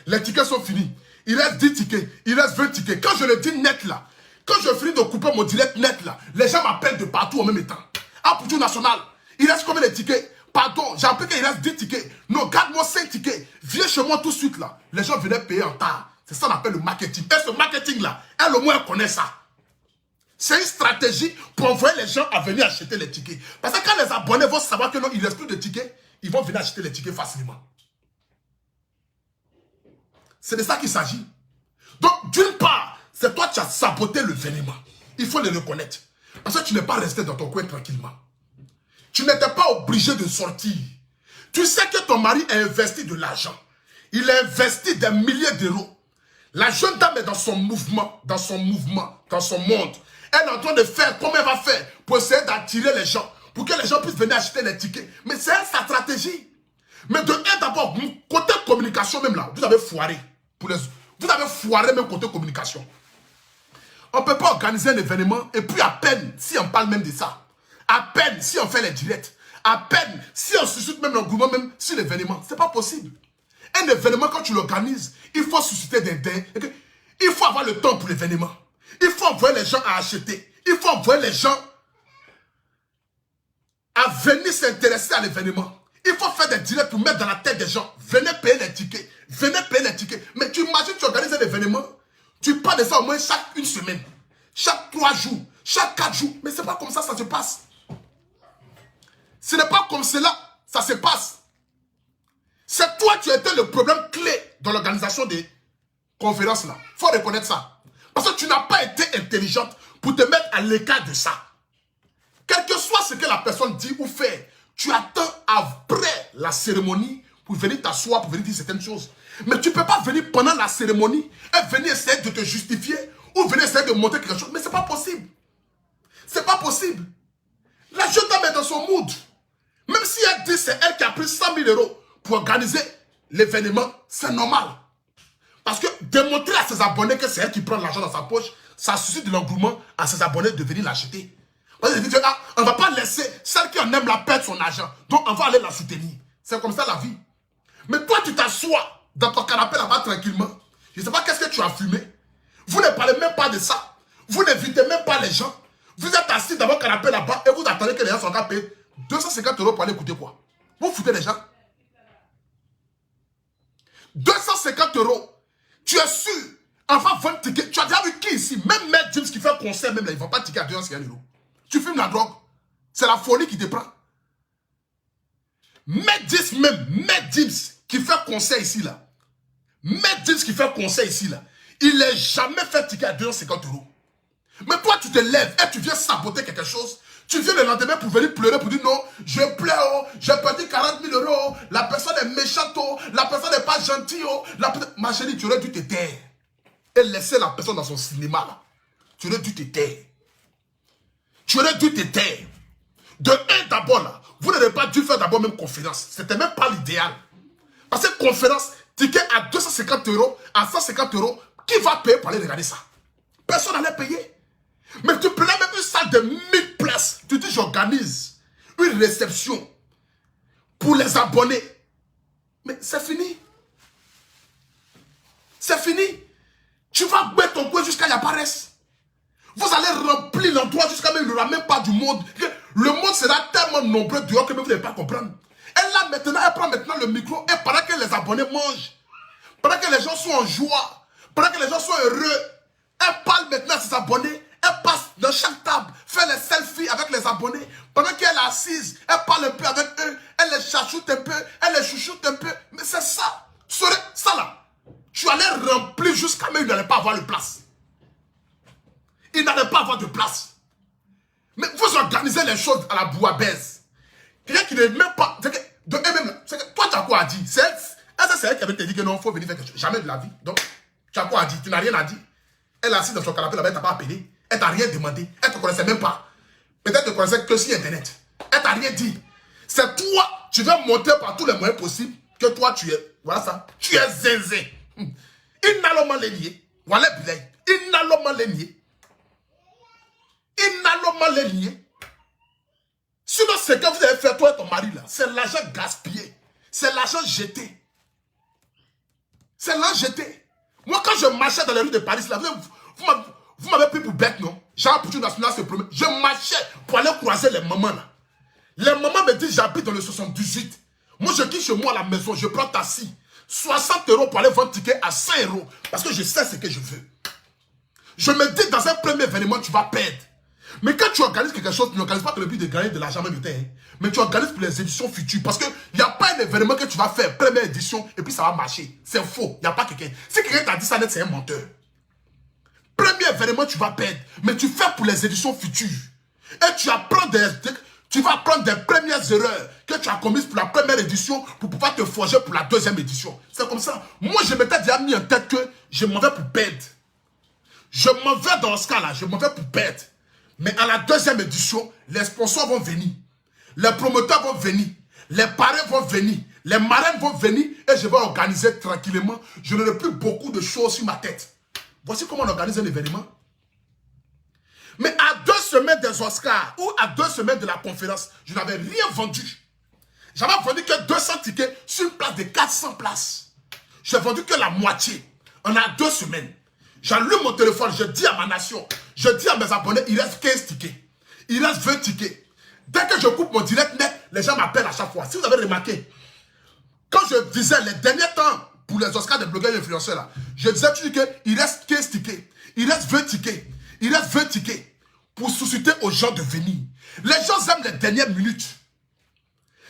Les tickets sont finis. Il reste 10 tickets, il reste 20 tickets. Quand je le dis net là, quand je finis de couper mon direct net là, les gens m'appellent de partout en même temps. Ah, pour tout national, il reste combien de tickets? Pardon, j'ai appris qu'il reste 10 tickets. Non, garde-moi 5 tickets. Viens chez moi tout de suite là. Les gens venaient payer en retard. C'est ça qu'on appelle le marketing. Et ce marketing là, elle au moins elle connaît ça. C'est une stratégie pour envoyer les gens à venir acheter les tickets. Parce que quand les abonnés vont savoir que non, il ne reste plus de tickets, ils vont venir acheter les tickets facilement. C'est de ça qu'il s'agit. Donc, d'une part, c'est toi qui as saboté l'événement. Il faut le reconnaître. Parce que tu n'es pas resté dans ton coin tranquillement. Tu n'étais pas obligé de sortir. Tu sais que ton mari a investi de l'argent. Il a investi des milliers d'euros. La jeune dame est dans son mouvement, dans son monde. Elle est en train de faire, comment elle va faire pour essayer d'attirer les gens, pour que les gens puissent venir acheter les tickets. Mais c'est sa stratégie. Mais de un d'abord, côté communication même là, vous avez foiré. Vous avez foiré même côté communication. On ne peut pas organiser un événement et puis à peine si on parle même de ça. À peine si on fait les directs. À peine si on suscite même l'engouement même sur l'événement. Ce n'est pas possible. Un événement, quand tu l'organises, il faut susciter des... Il faut avoir le temps pour l'événement. Il faut envoyer les gens à acheter. Il faut envoyer les gens à venir s'intéresser à l'événement. Il faut faire des directs pour mettre dans la tête des gens. Venez payer les tickets. Venez payer les tickets. Mais tu imagines, tu organises un événement. Tu parles de ça au moins chaque une semaine. Chaque 3 jours. Chaque 4 jours. Mais ce n'est pas comme ça se passe. Ce n'est pas comme cela ça se passe. C'est toi qui as été le problème clé dans l'organisation des conférences là. Il faut reconnaître ça. Parce que tu n'as pas été intelligente pour te mettre à l'écart de ça. Quel que soit ce que la personne dit ou fait, tu attends après la cérémonie pour venir t'asseoir, pour venir dire certaines choses. Mais tu ne peux pas venir pendant la cérémonie et venir essayer de te justifier ou venir essayer de montrer quelque chose. Mais ce n'est pas possible. Ce n'est pas possible. La jeune dame est dans son mood. Même si elle dit c'est elle qui a pris 100 000 euros pour organiser l'événement, c'est normal. Parce que démontrer à ses abonnés que c'est elle qui prend l'argent dans sa poche, ça suscite de l'engouement à ses abonnés de venir l'acheter. Parce que on ne va pas laisser celle qui en aime la perdre son argent. Donc on va aller la soutenir. C'est comme ça la vie. Mais toi tu t'assois dans ton canapé là-bas tranquillement. Je ne sais pas qu'est-ce que tu as fumé. Vous ne parlez même pas de ça. Vous n'invitez même pas les gens. Vous êtes assis dans votre canapé là-bas et vous attendez que les gens soient encore payés 250 euros pour aller écouter quoi? Vous foutez les gens. 250 euros. Tu es sûr. Enfin, 20 tickets. Tu as déjà vu qui ici? Même Maître James qui fait un concert, même là, ils ne vont pas ticket à 250 euros. Tu fumes la drogue. C'est la folie qui te prend. Maître James qui fait concert ici là. Maître James qui fait concert ici là. Il n'a jamais fait ticket à 250 euros. Mais toi, tu te lèves et tu viens saboter quelque chose. Tu viens le lendemain pour venir pleurer, pour dire non, je pleure, oh, j'ai perdu 40 000 euros, la personne est méchante, oh, la personne n'est pas gentille. Oh, ma chérie, tu aurais dû te taire. Et laisser la personne dans son cinéma là. Tu aurais dû te taire. Tu aurais dû te taire. De un d'abord là, vous n'aurez pas dû faire d'abord même conférence. C'était même pas l'idéal. Parce que conférence, ticket à 250 euros, à 150 euros, qui va payer pour aller regarder ça? Personne n'allait payer. Mais tu prends même une salle de 1000 places. Tu dis, j'organise une réception pour les abonnés. Mais c'est fini. C'est fini. Tu vas mettre ton coin jusqu'à y apparaisse. Vous allez remplir l'endroit jusqu'à même il n'y aura même pas du monde. Le monde sera tellement nombreux dehors que vous n'allez pas comprendre. Elle là maintenant, elle prend maintenant le micro et pendant que les abonnés mangent, pendant que les gens sont en joie, pendant que les gens sont heureux, elle parle maintenant à ses abonnés. Elle passe dans chaque table, fait les selfies avec les abonnés. Pendant qu'elle est assise, elle parle un peu avec eux. Elle les chachoutte un peu, elle les chouchoute un peu. Mais c'est ça. Ça là, tu allais remplir jusqu'à même il n'allait pas avoir de place. Il n'allait pas avoir de place. Mais vous organisez les choses à la bouillabaisse. Quelqu'un qui n'est même pas... toi, tu as quoi à dire? C'est elle qui avait te dit que non, il faut venir faire quelque chose. Jamais de la vie. Donc, tu as quoi à dire? Tu n'as rien à dire. Elle est assise dans son canapé là-bas, elle ne t'a pas appelé. Elle t'a rien demandé. Elle ne te connaissait même pas. Peut-être ne te connaissait que sur Internet. Elle t'a rien dit. C'est toi, tu veux monter par tous les moyens possibles que toi tu es. Voilà ça. Tu es zézé. Inaloma l'élié. Voilà bilay. Inaloma l'élié. Inaloma l'élié. Sinon ce que vous avez fait, toi et ton mari, là, c'est l'argent gaspillé. C'est l'argent jeté. C'est l'argent jeté. Moi, quand je marchais dans les rues de Paris, là, vous m'avez pris pour bête, non? Jean Poutou National se promet. Je marchais pour aller croiser les mamans, là. Les mamans me disent, j'habite dans le 78. Moi, je quitte chez moi à la maison, je prends taxi. 60 € pour aller vendre un ticket à 100 €. Parce que je sais ce que je veux. Je me dis, dans un premier événement, tu vas perdre. Mais quand tu organises quelque chose, tu n'organises pas que le but de gagner de l'argent même temps. Mais tu organises pour les éditions futures. Parce qu'il n'y a pas un événement que tu vas faire, première édition, et puis ça va marcher. C'est faux. Il n'y a pas quelqu'un. Si quelqu'un t'a dit ça net, c'est un menteur. Premier événement, tu vas perdre. Mais tu fais pour les éditions futures. Et tu apprends tu vas apprendre des premières erreurs que tu as commises pour la première édition pour pouvoir te forger pour la deuxième édition. C'est comme ça. Moi, je m'étais déjà mis en tête que je m'en vais pour perdre. Je m'en vais dans ce cas-là, je m'en vais pour perdre. Mais à la deuxième édition, les sponsors vont venir. Les promoteurs vont venir. Les parrains vont venir. Les marraines vont venir. Et je vais organiser tranquillement. Je n'aurai plus beaucoup de choses sur ma tête. Voici comment on organise un événement. Mais à 2 semaines des Oscars ou à 2 semaines de la conférence, je n'avais rien vendu. J'avais vendu que 200 tickets sur une place de 400 places. J'ai vendu que la moitié. On a 2 semaines. J'allume mon téléphone, je dis à ma nation, je dis à mes abonnés, il reste 15 tickets. Il reste 20 tickets. Dès que je coupe mon direct net, les gens m'appellent à chaque fois. Si vous avez remarqué, quand je disais les derniers temps, pour les Oscars des blogueurs et influenceurs, là, je disais toujours qu'il reste 15 tickets. Il reste 20 tickets. Il reste 20 tickets pour susciter aux gens de venir. Les gens aiment les dernières minutes.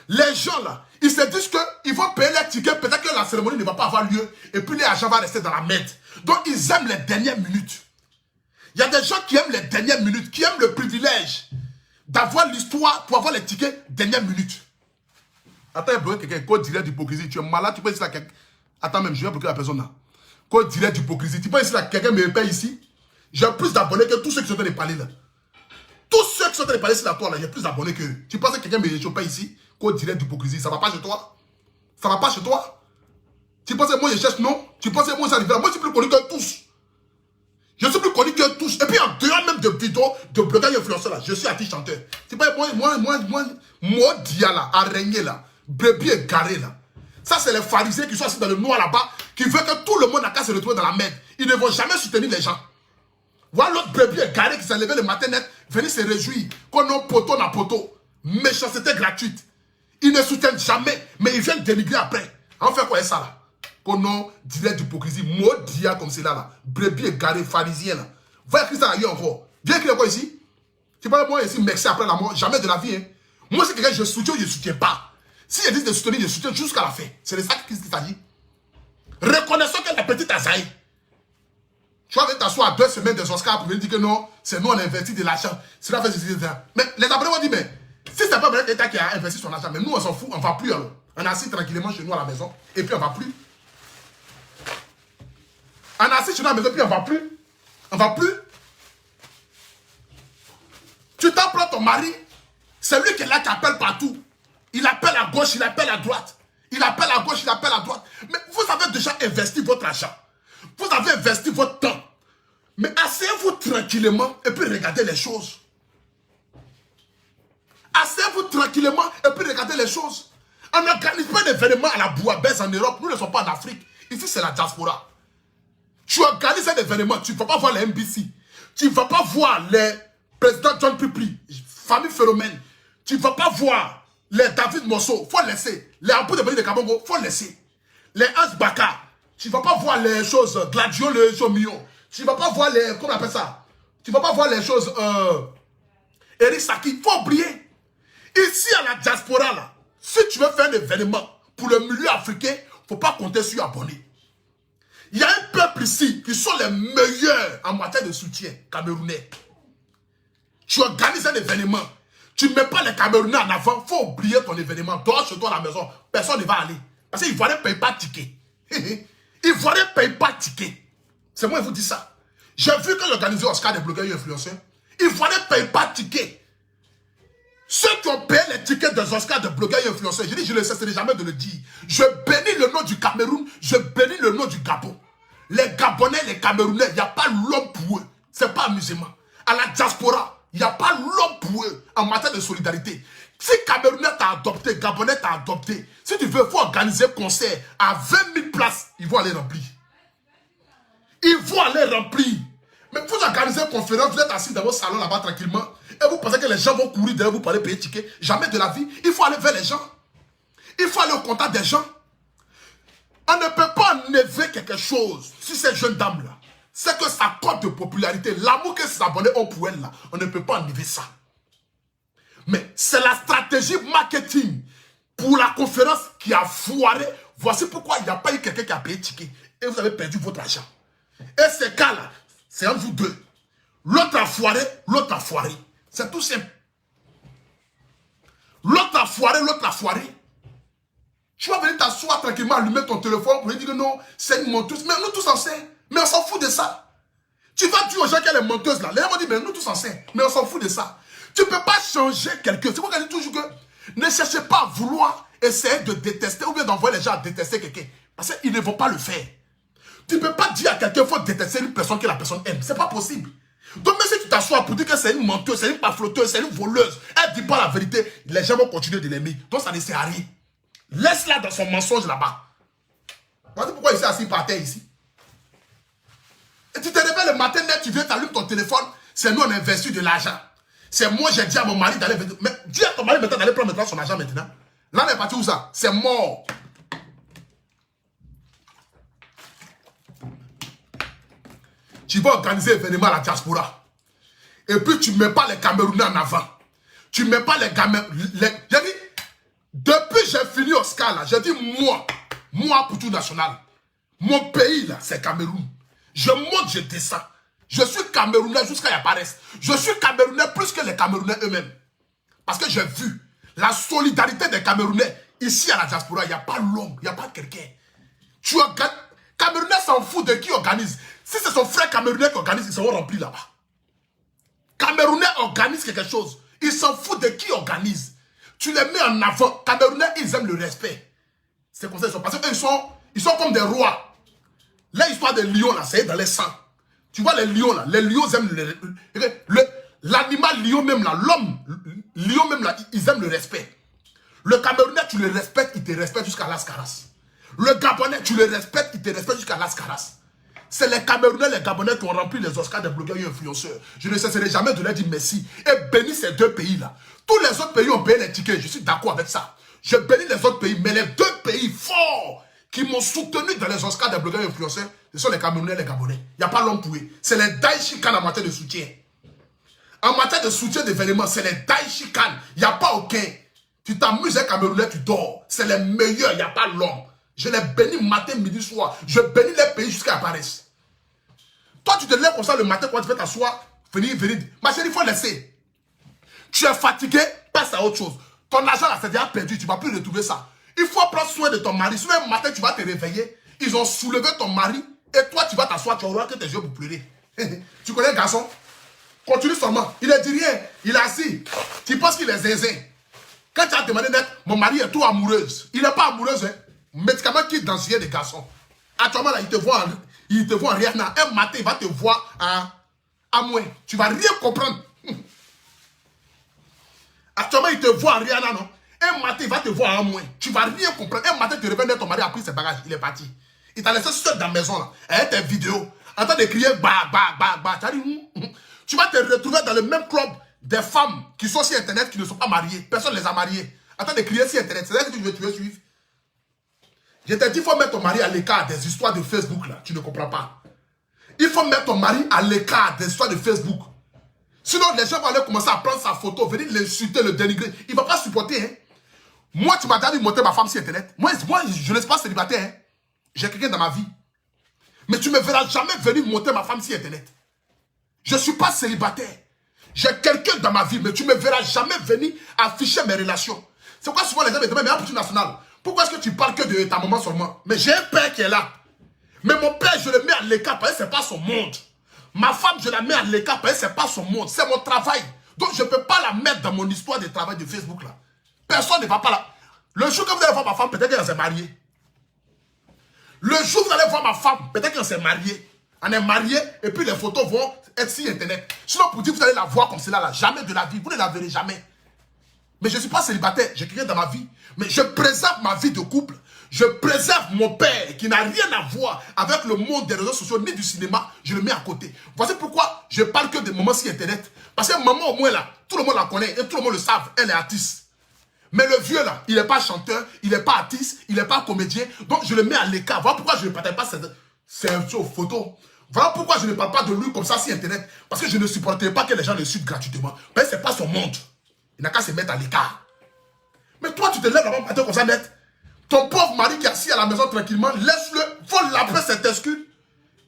Les gens là, ils se disent qu'ils vont payer les tickets, peut-être que la cérémonie ne va pas avoir lieu, et puis les agents vont rester dans la merde. Donc ils aiment les dernières minutes. Il y a des gens qui aiment les dernières minutes, qui aiment le privilège d'avoir l'histoire pour avoir les tickets dernière minute. Attends, quelqu'un, code direct d'hypocrisie, tu es malade, tu peux essayer là quelqu'un. Attends même, je vais bloquer la personne là. Code direct d'hypocrisie, tu peux essayer là quelqu'un me paye ici. J'ai plus d'abonnés que tous ceux qui sont en train de parler là. Tous ceux qui sont en train de parler sur la toile là, j'ai plus d'abonnés que eux. Tu penses que quelqu'un me paye ici? Code direct d'hypocrisie, ça va pas chez toi? Ça va pas chez toi? Tu penses que moi je cherche non? Tu penses que moi j'arrive là? Moi je suis plus connu que tous. Je suis plus connu que tous. Et puis en dehors même de vidéos de blogueurs et influenceurs là, je suis artiste chanteur. Tu penses moi dia là, araignée là, brebis égaré là. Ça c'est les pharisiens qui sont assis dans le noir là-bas, qui veulent que tout le monde n'a qu'à se retrouver dans la merde. Ils ne vont jamais soutenir les gens. Voilà l'autre brebis égaré qui s'est levé le matin net, venir se réjouir qu'on a poteau na poteau. Méchanceté gratuite. Ils ne soutiennent jamais, mais ils viennent dénigrer après. On fait quoi ça là? Qu'on a direct d'hypocrisie, maudit comme c'est là. Brebis égaré, pharisien là. Va écrire ça ailleurs encore. Viens écrire quoi ici? Tu vois, moi ici, merci après la mort, jamais de la vie. Hein. Moi, c'est quelqu'un, je soutiens ou je ne soutiens pas. Si ils disent de soutenir, je soutiens jusqu'à la fin. C'est de ça qu'il s'agit. Reconnaissons que la petite Azaï. Tu vas t'asseoir à 2 semaines des Oscars pour venir dire que non, c'est nous on a investi de l'argent. Cela fait ceci, ça. Mais les abonnés vont dire, mais si c'est pas vrai l'État qui a investi son argent, mais nous on s'en fout, on ne va plus alors. On est assis tranquillement chez nous à la maison, et puis on ne va plus. On est assis chez nous à la maison, et puis on ne va plus. On ne va plus. Tu t'en prends ton mari, c'est lui qui est là qui appelle partout. Il appelle à gauche, il appelle à droite. Il appelle à gauche, il appelle à droite. Mais vous avez déjà investi votre argent. Vous avez investi votre temps. Mais asseyez-vous tranquillement et puis regardez les choses. Asseyez-vous tranquillement et puis regardez les choses. On n'organise pas d'événements à la Bouabaisse en Europe. Nous ne sommes pas en Afrique. Ici, c'est la diaspora. Tu organises un événement, tu ne vas pas voir les MBC. Tu ne vas pas voir les présidents John Pipri, famille Phénomène. Tu ne vas pas voir les David Mosso. Il faut laisser. Les Abou de Kabongo, il faut laisser. Les Hans Baka. Tu ne vas pas voir les choses Gladio, les choses Mio. Tu ne vas pas voir les... Comment on appelle ça? Tu ne vas pas voir les choses... Eric Saki. Il faut oublier. Ici, à la diaspora, là, si tu veux faire un événement pour le milieu africain, il ne faut pas compter sur abonnés. Il y a un peuple ici qui sont les meilleurs en matière de soutien camerounais. Tu organises un événement. Tu ne mets pas les Camerounais en avant. Il faut oublier ton événement. Dors chez toi à la maison. Personne ne va aller. Parce qu'ils ne vont payer pas de ticket. Ils ne payent pas de ticket. C'est moi qui vous dis ça. J'ai vu que l'organisé Oscar des blogueurs et influenceurs, ils ne payent pas de ticket. Ceux qui ont payé les tickets des Oscars de blogueurs et influenceurs, je dis, je ne cesserai jamais de le dire. Je bénis le nom du Cameroun, je bénis le nom du Gabon. Les Gabonais, les Camerounais, il n'y a pas l'homme pour eux. Ce n'est pas amusement. À la diaspora, il n'y a pas l'homme pour eux en matière de solidarité. Si Camerounais t'a adopté, Gabonais t'a adopté, si tu veux, il faut organiser un concert à 20 000 places, ils vont aller remplir. Ils vont aller remplir. Mais vous organisez une conférence, vous êtes assis dans votre salon là-bas tranquillement, et vous pensez que les gens vont courir derrière vous pour aller payer ticket. Jamais de la vie. Il faut aller vers les gens. Il faut aller au contact des gens. On ne peut pas enlever quelque chose sur cette jeune dame-là. C'est que sa cote de popularité, l'amour que ses abonnés ont pour elle, là, on ne peut pas enlever ça. Mais c'est la stratégie marketing pour la conférence qui a foiré. Voici pourquoi il n'y a pas eu quelqu'un qui a payé ticket. Et vous avez perdu votre argent. Et ces cas-là, c'est entre vous deux. L'autre a foiré, l'autre a foiré. C'est tout simple. L'autre a foiré, l'autre a foiré. Tu vas venir t'asseoir tranquillement, allumer ton téléphone pour lui dire que non, c'est une menteuse. Mais nous tous en sait. Mais on s'en fout de ça. Tu vas dire aux gens qu'il y a les menteuses là. Les gens vont dire, mais nous tous en sait. Mais on s'en fout de ça. Tu ne peux pas changer quelqu'un. C'est pourquoi je dis toujours que ne cherchez pas à vouloir essayer de détester ou bien d'envoyer les gens à détester quelqu'un. Parce qu'ils ne vont pas le faire. Tu ne peux pas dire à quelqu'un qu'il faut détester une personne que la personne aime. Ce n'est pas possible. Donc même si tu t'assois pour dire que c'est une menteuse, c'est une pafloteuse, c'est une voleuse, elle ne dit pas la vérité, les gens vont continuer de l'aimer. Donc ça ne sert à rien. Laisse-la dans son mensonge là-bas. Voici pourquoi il s'est assis par terre ici. Et tu te réveilles le matin, tu viens, tu allumes ton téléphone, c'est nous on a investi de l'argent. C'est moi j'ai dit à mon mari d'aller... Mais dis à ton mari maintenant d'aller prendre maintenant son argent maintenant. Là on est parti où ça? C'est mort. Tu vas organiser un événement à la diaspora. Et puis tu ne mets pas les Camerounais en avant. Tu ne mets pas les gamins... J'ai dit, depuis j'ai fini Oscar là, j'ai dit moi pour tout national. Mon pays là, c'est Cameroun. Je monte, je descends. Je suis Camerounais jusqu'à y apparaisse. Je suis Camerounais plus que les Camerounais eux-mêmes. Parce que j'ai vu la solidarité des Camerounais. Ici à la diaspora, il n'y a pas l'homme, il n'y a pas quelqu'un. Camerounais s'en fout de qui organise. Si c'est son frère Camerounais qui organise, ils seront remplis là-bas. Camerounais organise quelque chose. Ils s'en foutent de qui organise. Tu les mets en avant. Camerounais, ils aiment le respect. C'est comme ça qu'ils sont. Parce qu'ils sont comme des rois. L'histoire des lions, là, c'est dans les sangs. Tu vois les lions, là. Les lions aiment l'animal lion même, là. L'homme, lion même, là, ils aiment le respect. Le Camerounais, tu le respectes, il te respecte jusqu'à l'Ascaras. Le Gabonais, tu le respectes, il te respecte jusqu'à l'Ascaras. C'est les Camerounais, les Gabonais qui ont rempli les Oscars des blogueurs et influenceurs. Je ne cesserai jamais de leur dire merci. Et bénis ces deux pays-là. Tous les autres pays ont payé les tickets. Je suis d'accord avec ça. Je bénis les autres pays. Mais les deux pays forts qui m'ont soutenu dans les Oscars des blogueurs et influenceurs, ce sont les Camerounais et les Gabonais. Il n'y a pas l'homme pour eux. C'est les Daichi Khan en matière de soutien. En matière de soutien d'événements, c'est les Daichi Khan. Il n'y a pas aucun. Tu t'amuses avec Camerounais, tu dors. C'est les meilleurs, il n'y a pas l'homme. Je les bénis matin, midi, soir. Je bénis les pays jusqu'à apparaissent. Toi, tu te lèves comme ça le matin quand tu vas t'asseoir. Venir. Ma chérie, il faut laisser. Tu es fatigué, passe à autre chose. Ton argent, là, c'est déjà perdu. Tu ne vas plus retrouver ça. Il faut prendre soin de ton mari. Souvent, un matin, tu vas te réveiller. Ils ont soulevé ton mari. Et toi, tu vas t'asseoir. Tu auras que tes yeux pour pleurer. Tu connais le garçon? Continue seulement. Il ne dit rien. Il est assis. Tu penses qu'il est zinzin. Quand tu as demandé d'être, mon mari est trop amoureuse. Il n'est pas amoureuse. Hein? Médicament qui est dans le des garçons. Actuellement, là, il te voit en Rihanna. Un matin, il va te voir à moins. Tu ne vas rien comprendre. Actuellement, il te voit en Rihanna, non? Un matin, il va te voir à moins. Tu ne vas rien comprendre. Un matin, tu reviens, ton mari a pris ses bagages. Il est parti. Il t'a laissé seul dans la maison, là. Avec tes vidéos. En train de crier, bah. Tu vas te retrouver dans le même club des femmes qui sont sur Internet, qui ne sont pas mariées. Personne ne les a mariées. En train de crier sur Internet. C'est ça que tu veux suivre. Je t'ai dit, il faut mettre ton mari à l'écart des histoires de Facebook, là. Tu ne comprends pas. Il faut mettre ton mari à l'écart des histoires de Facebook. Sinon, les gens vont aller commencer à prendre sa photo, venir l'insulter, le dénigrer. Il ne va pas supporter, hein. Moi, tu m'as déjà dit de monter ma femme sur Internet. Moi je ne suis pas célibataire, hein. J'ai quelqu'un dans ma vie. Mais tu ne me verras jamais venir monter ma femme sur Internet. Je ne suis pas célibataire. J'ai quelqu'un dans ma vie, mais tu ne me verras jamais venir afficher mes relations. C'est pourquoi souvent les gens me demandent, mais un petit national, pourquoi est-ce que tu parles que de ta maman seulement? Mais j'ai un père qui est là. Mais mon père, je le mets à l'écart parce que ce n'est pas son monde. Ma femme, je la mets à l'écart parce que ce n'est pas son monde. C'est mon travail. Donc, je ne peux pas la mettre dans mon histoire de travail de Facebook, là. Personne ne va pas là. Le jour que vous allez voir ma femme, peut-être qu'elle s'est mariée. Le jour que vous allez voir ma femme, peut-être qu'elle s'est mariée. On est mariés et puis les photos vont être sur Internet. Sinon, pour dire que vous allez la voir comme cela, là, jamais de la vie. Vous ne la verrez jamais. Mais je ne suis pas célibataire, j'ai quelqu'un dans ma vie. Mais je préserve ma vie de couple. Je préserve mon père qui n'a rien à voir avec le monde des réseaux sociaux ni du cinéma. Je le mets à côté. Voici pourquoi je parle que des moments sur Internet. Parce que maman au moins là, tout le monde la connaît et tout le monde le savent, elle est artiste. Mais le vieux là, il n'est pas chanteur, il n'est pas artiste, il n'est pas comédien. Donc je le mets à l'écart. Voilà pourquoi je ne partage pas ces photos. Voilà pourquoi je ne parle pas de lui comme ça sur Internet. Parce que je ne supporterai pas que les gens le suivent gratuitement. Mais ce n'est pas son monde. Il n'a qu'à se mettre à l'écart. Mais toi, tu te lèves là-bas matin comme ça net. Ton pauvre mari qui est assis à la maison tranquillement, laisse-le, faut l'appeler cet excuse.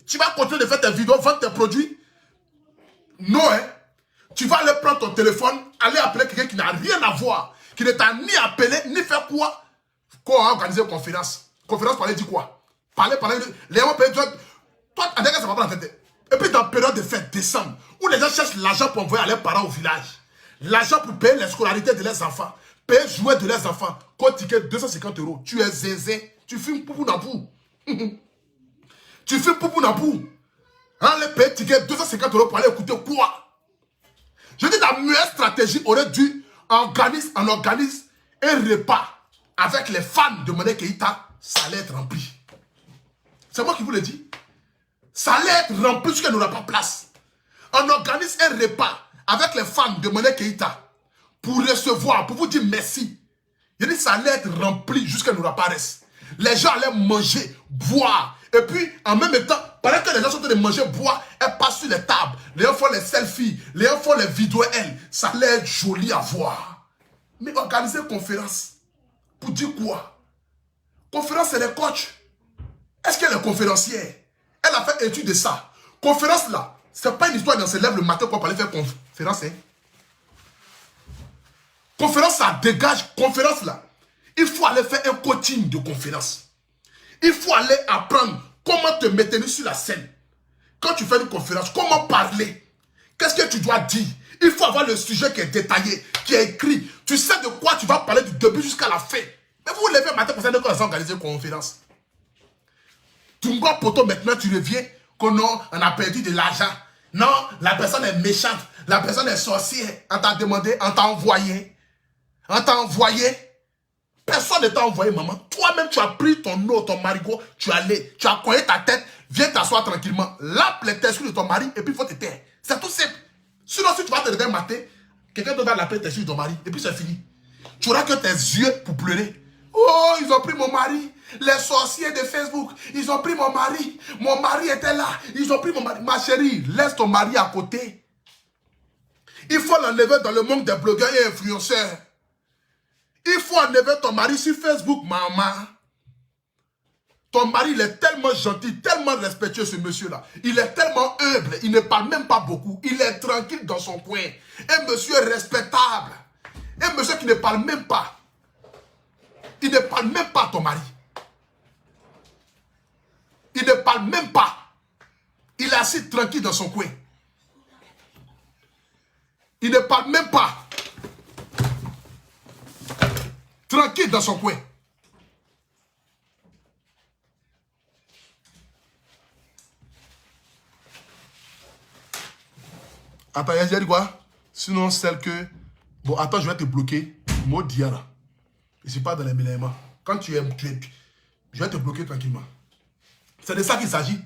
Tu vas continuer de faire tes vidéos, vendre tes produits. Non, hein. Tu vas aller prendre ton téléphone, aller appeler quelqu'un qui n'a rien à voir, qui ne t'a ni appelé, ni fait quoi. Qu'on a organisé une conférence. Conférence, parler dit quoi? Parler, les gens payent. Toi, en dernier, ça va pas la fête. Et puis, dans la période de fête, décembre, où les gens cherchent l'argent pour envoyer à leurs parents au village. L'argent pour payer les scolarités de leurs enfants. Payer jouer de leurs enfants. Code ticket 250 €. Tu es zézé. Tu fumes poupou napou. Tu fumes poupou napou. Hein, les payer ticket 250 € pour aller écouter quoi? Je dis la meilleure stratégie aurait dû organiser un repas avec les fans de Mone Keïta. Ça allait être rempli. C'est moi qui vous le dis. Ça allait être rempli jusqu'à n'aura pas place. On organise un repas avec les fans de Mone Keïta pour recevoir, pour vous dire merci. Je dis ça allait être rempli jusqu'à n'aura pas reste. Les gens allaient manger, boire. Et puis, en même temps, pendant que les gens sont en train de manger, boire, elles passent sur les tables. Les gens font les selfies, les gens font les vidéos, elles. Ça allait être joli à voir. Mais organiser une conférence, pour dire quoi? Conférence, c'est les coachs. Est-ce qu'elle est conférencière? Elle a fait étude de ça. Conférence là, c'est pas une histoire d'on se lève le matin pour aller faire conférence. Hein? Conférence, ça dégage. Conférence là, il faut aller faire un coaching de conférence. Il faut aller apprendre comment te maintenir sur la scène. Quand tu fais une conférence, comment parler? Qu'est-ce que tu dois dire? Il faut avoir le sujet qui est détaillé, qui est écrit. Tu sais de quoi tu vas parler du début jusqu'à la fin. Mais vous vous levez le matin pour ça quand on a organisé une conférence. Tunga Poto, maintenant tu reviens que non, on a perdu de l'argent. Non, la personne est méchante. La personne est sorcière. On t'a demandé, on t'a envoyé. On t'a envoyé. Personne ne t'a envoyé, maman. Toi-même, tu as pris ton eau, ton marigot, tu as allé, tu as cogné ta tête, viens t'asseoir tranquillement. Lappe les testes de ton mari et puis il faut te taire. C'est tout simple. Sinon, si tu vas te lever matin, quelqu'un d'autre va l'appeler testes de ton mari et puis c'est fini. Tu auras que tes yeux pour pleurer. Oh, ils ont pris mon mari. Les sorciers de Facebook, ils ont pris mon mari. Mon mari était là. Ils ont pris mon mari. Ma chérie, laisse ton mari à côté. Il faut l'enlever dans le monde des blogueurs et influenceurs. Il faut enlever ton mari sur Facebook, maman. Ton mari, il est tellement gentil, tellement respectueux, ce monsieur-là. Il est tellement humble, il ne parle même pas beaucoup. Il est tranquille dans son coin. Un monsieur respectable. Un monsieur qui ne parle même pas. Il ne parle même pas, ton mari. Il ne parle même pas. Il est assis tranquille dans son coin. Il ne parle même pas. Tranquille dans son coin. Attends, j'ai dit quoi? Sinon, celle que... Bon, attends, je vais te bloquer. Modiara. Je ne suis pas dans les éléments. Quand tu es... Je vais te bloquer tranquillement. C'est de ça qu'il s'agit.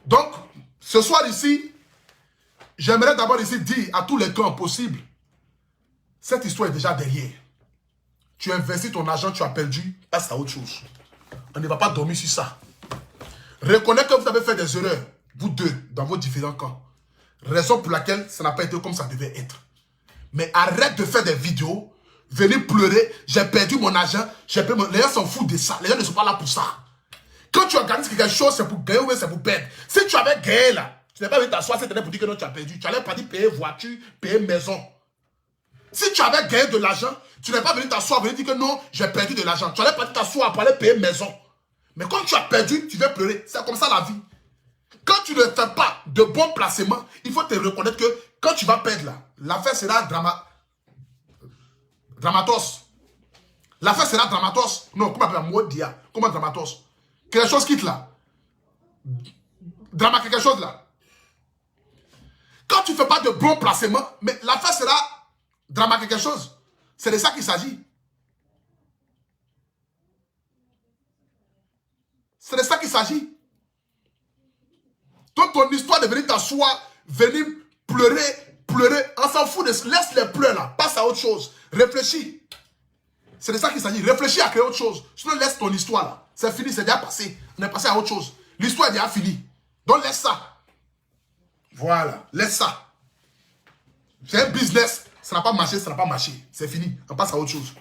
Donc, ce soir ici, j'aimerais d'abord ici dire à tous les camps possibles, cette histoire est déjà derrière. Tu investis ton argent, tu as perdu, passe à autre chose. On ne va pas dormir sur ça. Reconnaissez que vous avez fait des erreurs, vous deux, dans vos différents camps. Raison pour laquelle ça n'a pas été comme ça devait être. Mais arrête de faire des vidéos, venir pleurer, j'ai perdu mon argent, les gens s'en foutent de ça, les gens ne sont pas là pour ça. Quand tu organises quelque chose, c'est pour gagner ou c'est pour perdre. Si tu avais gagné là, tu n'es pas venu t'asseoir cette année pour dire que non, tu as perdu. Tu n'allais pas dire payer voiture, payer maison. Si tu avais gagné de l'argent, tu n'es pas venu t'asseoir, venir dire que non, j'ai perdu de l'argent. Tu n'allais pas t'asseoir pour aller payer maison. Mais quand tu as perdu, tu vas pleurer. C'est comme ça la vie. Quand tu ne fais pas de bons placements, il faut te reconnaître que quand tu vas perdre là, l'affaire sera dramatos. L'affaire sera dramatos. Non, comment appelle Modia? Comment dramatos? Quelque chose quitte là. Drama quelque chose là. Quand tu ne fais pas de bons placements, mais l'affaire sera drama quelque chose. C'est de ça qu'il s'agit. C'est de ça qu'il s'agit. Donc ton histoire de venir t'asseoir, venir pleurer, on s'en fout, laisse les pleurs là, passe à autre chose, réfléchis. C'est de ça qu'il s'agit, réfléchis à créer autre chose. Sinon laisse ton histoire là, c'est fini, c'est déjà passé, on est passé à autre chose. L'histoire est déjà finie, donc laisse ça. Voilà, laisse ça. C'est un business, ça n'a pas marché, ça n'a pas marché, c'est fini, on passe à autre chose.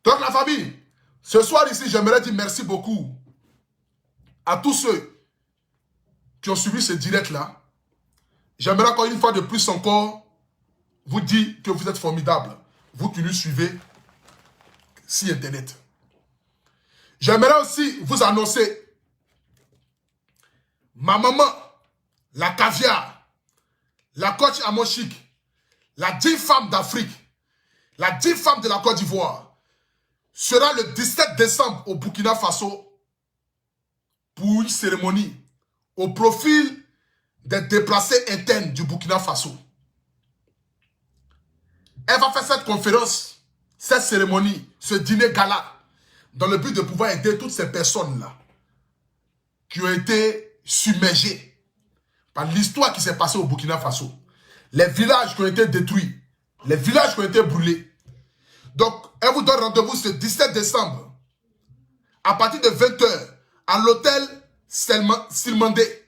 Donc la famille, ce soir ici, j'aimerais dire merci beaucoup à tous ceux qui ont suivi ce direct-là. J'aimerais encore une fois de plus encore vous dire que vous êtes formidables. Vous qui nous suivez sur Internet. J'aimerais aussi vous annoncer ma maman, la caviar, la coach Amoshik, la 10 femmes d'Afrique, la 10 femmes de la Côte d'Ivoire, sera le 17 décembre au Burkina Faso pour une cérémonie au profil des déplacés internes du Burkina Faso. Elle va faire cette conférence, cette cérémonie, ce dîner gala, dans le but de pouvoir aider toutes ces personnes-là qui ont été submergées par l'histoire qui s'est passée au Burkina Faso. Les villages qui ont été détruits, les villages qui ont été brûlés. Donc, elle vous donne rendez-vous ce 17 décembre à partir de 20 h à l'hôtel Silmandé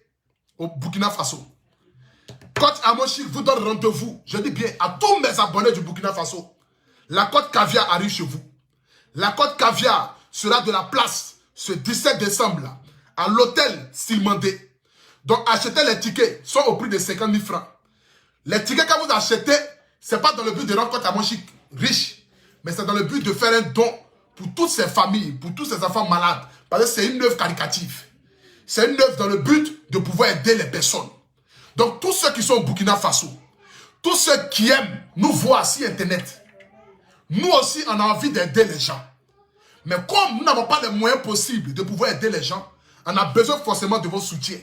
au Burkina Faso. Coach Amoshik vous donne rendez-vous, je dis bien, à tous mes abonnés du Burkina Faso. La Côte Caviar arrive chez vous. La Côte Caviar sera de la place ce 17 décembre là, à l'hôtel Silmandé. Donc achetez les tickets, sont au prix de 50 000 francs. Les tickets que vous achetez, ce n'est pas dans le but de rendre Coach Amoshik riche, mais c'est dans le but de faire un don pour toutes ces familles, pour tous ces enfants malades. Parce que c'est une œuvre caritative. C'est une œuvre dans le but de pouvoir aider les personnes. Donc tous ceux qui sont au Burkina Faso, tous ceux qui aiment nous voir sur Internet, nous aussi on a envie d'aider les gens. Mais comme nous n'avons pas les moyens possibles de pouvoir aider les gens, on a besoin forcément de votre soutien.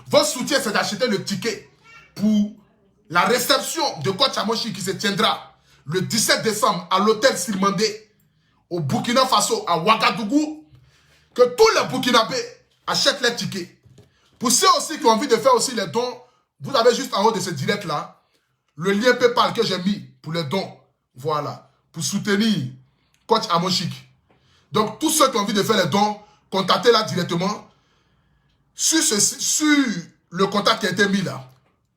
Votre soutien, c'est d'acheter le ticket pour la réception de Coach Amoshik qui se tiendra le 17 décembre à l'hôtel Silmandé au Burkina Faso, à Ouagadougou. Que tous les Burkinabés achètent les tickets. Pour ceux aussi qui ont envie de faire aussi les dons, vous avez juste en haut de ce direct-là le lien PayPal que j'ai mis pour les dons. Voilà. Pour soutenir Coach Amoshik. Donc, tous ceux qui ont envie de faire les dons, contactez-la directement sur le contact qui a été mis là.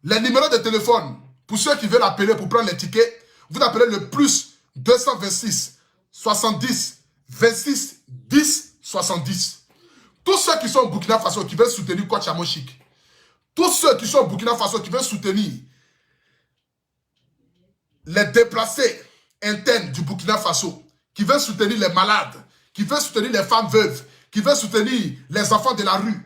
Les numéros de téléphone, pour ceux qui veulent appeler pour prendre les tickets, vous appelez le plus 226 70 26 10 70. Tous ceux qui sont au Burkina Faso qui veulent soutenir Coach Amoshik, tous ceux qui sont au Burkina Faso qui veulent soutenir les déplacés internes du Burkina Faso, qui veulent soutenir les malades, qui veulent soutenir les femmes veuves, qui veulent soutenir les enfants de la rue,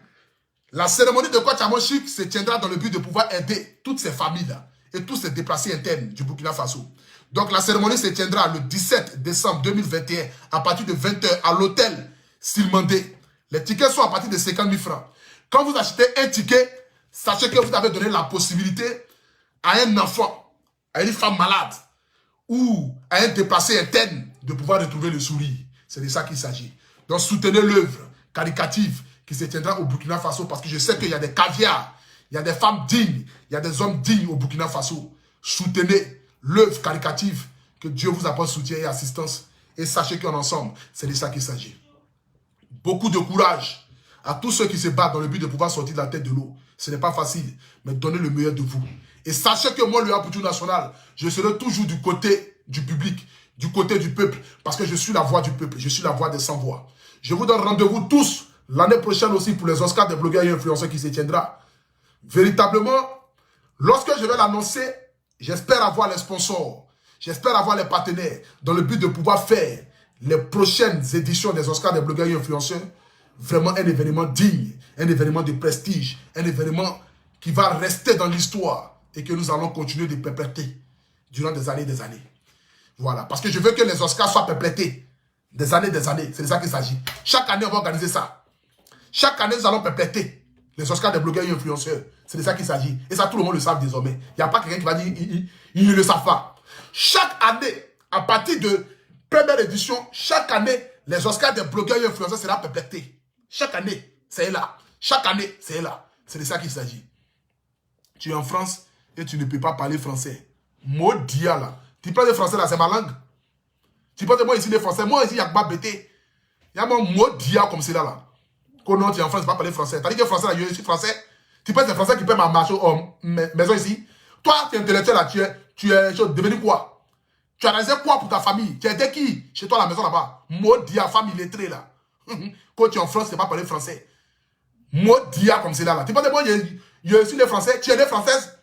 la cérémonie de Coach Amoshik se tiendra dans le but de pouvoir aider toutes ces familles-là et tous ces déplacés internes du Burkina Faso. Donc la cérémonie se tiendra le 17 décembre 2021 à partir de 20 h à l'hôtel Silmandé. Les tickets sont à partir de 50 000 francs. Quand vous achetez un ticket, sachez que vous avez donné la possibilité à un enfant, à une femme malade ou à un déplacé interne de pouvoir retrouver le sourire. C'est de ça qu'il s'agit. Donc soutenez l'œuvre caritative qui se tiendra au Burkina Faso parce que je sais qu'il y a des caviars, il y a des femmes dignes, il y a des hommes dignes au Burkina Faso. Soutenez l'œuvre caritative, que Dieu vous apporte soutien et assistance. Et sachez qu'en ensemble, c'est de ça qu'il s'agit. Beaucoup de courage à tous ceux qui se battent dans le but de pouvoir sortir de la tête de l'eau. Ce n'est pas facile, mais donnez le meilleur de vous. Et sachez que moi, le Apoutou National, je serai toujours du côté du public, du côté du peuple, parce que je suis la voix du peuple, je suis la voix des sans-voix. Je vous donne rendez-vous tous l'année prochaine aussi pour les Oscars des blogueurs et influenceurs qui se tiendra. Véritablement, lorsque je vais l'annoncer, j'espère avoir les sponsors, j'espère avoir les partenaires dans le but de pouvoir faire les prochaines éditions des Oscars des blogueurs et influenceurs. Vraiment un événement digne, un événement de prestige, un événement qui va rester dans l'histoire et que nous allons continuer de perpétrer durant des années et des années. Voilà, parce que je veux que les Oscars soient perpétrés des années, c'est de ça qu'il s'agit. Chaque année, on va organiser ça. Chaque année, nous allons perpétrer les Oscars des blogueurs et influenceurs. C'est de ça qu'il s'agit. Et ça, tout le monde le savent désormais. Il n'y a pas quelqu'un qui va dire, ils ne le savent pas. Chaque année, à partir de première édition, chaque année, les Oscars des blogueurs et influenceurs sera perpétué. Chaque année, c'est là. Chaque année, c'est là. C'est de ça qu'il s'agit. Tu es en France et tu ne peux pas parler français. Maudit là. Tu parles de français là, c'est ma langue. Tu penses que moi ici, les français, moi ici, il n'y a pas bêté. Il y a mon maudit comme c'est là. Quand non, tu es en France, tu ne peux pas parler français. T'as dit que français là, je suis français. Tu penses que c'est français qui peut marcher en maison ici. Toi, tu es intellectuel là, tu es devenu quoi? Tu as réalisé quoi pour ta famille? Tu étais qui chez toi à la maison là-bas? Maudit femme illettrée là. Quand tu es en France, tu ne peux pas parler français. Maudit comme c'est là. Tu penses que moi, je suis les français, tu es des françaises.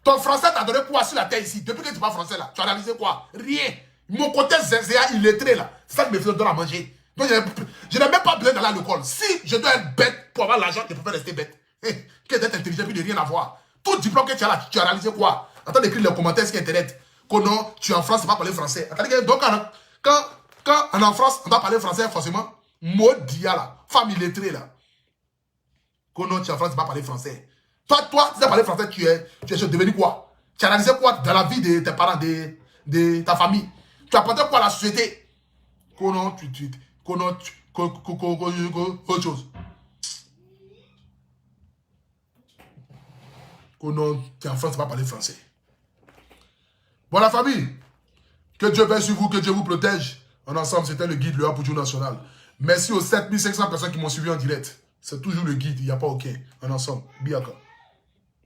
Ton français t'a donné quoi sur la terre ici? Depuis que tu parles français là, tu as réalisé quoi? Rien. Mon côté zézéa illettré là, c'est ça qui me fait donner à manger. Donc je n'ai même pas besoin d'aller à l'école. Si je dois être bête pour avoir l'argent, je préfère rester bête. Que d'être intelligent puis de rien avoir. Tout diplôme que tu as là, tu as réalisé quoi? Attends d'écrire les commentaires sur Internet. Que non, tu es en France, tu ne vas pas parler français. Attendez, donc quand on est en France, on doit parler français forcément. Maudit là, femme illettrée là. Que non, tu es en France, tu ne vas pas parler français. Toi, tu dois parler français, tu es devenu quoi? Tu as réalisé quoi dans la vie de tes parents, de ta famille? Tu as apporté quoi à la société? Comment autre chose. Comment tu es en France, tu vas parler français. Bon, la famille, que Dieu veille sur vous, que Dieu vous protège. En ensemble, c'était le guide, le Apoutou National. Merci aux 7500 personnes qui m'ont suivi en direct. C'est toujours le guide, il n'y a pas aucun. En ensemble, Biaka.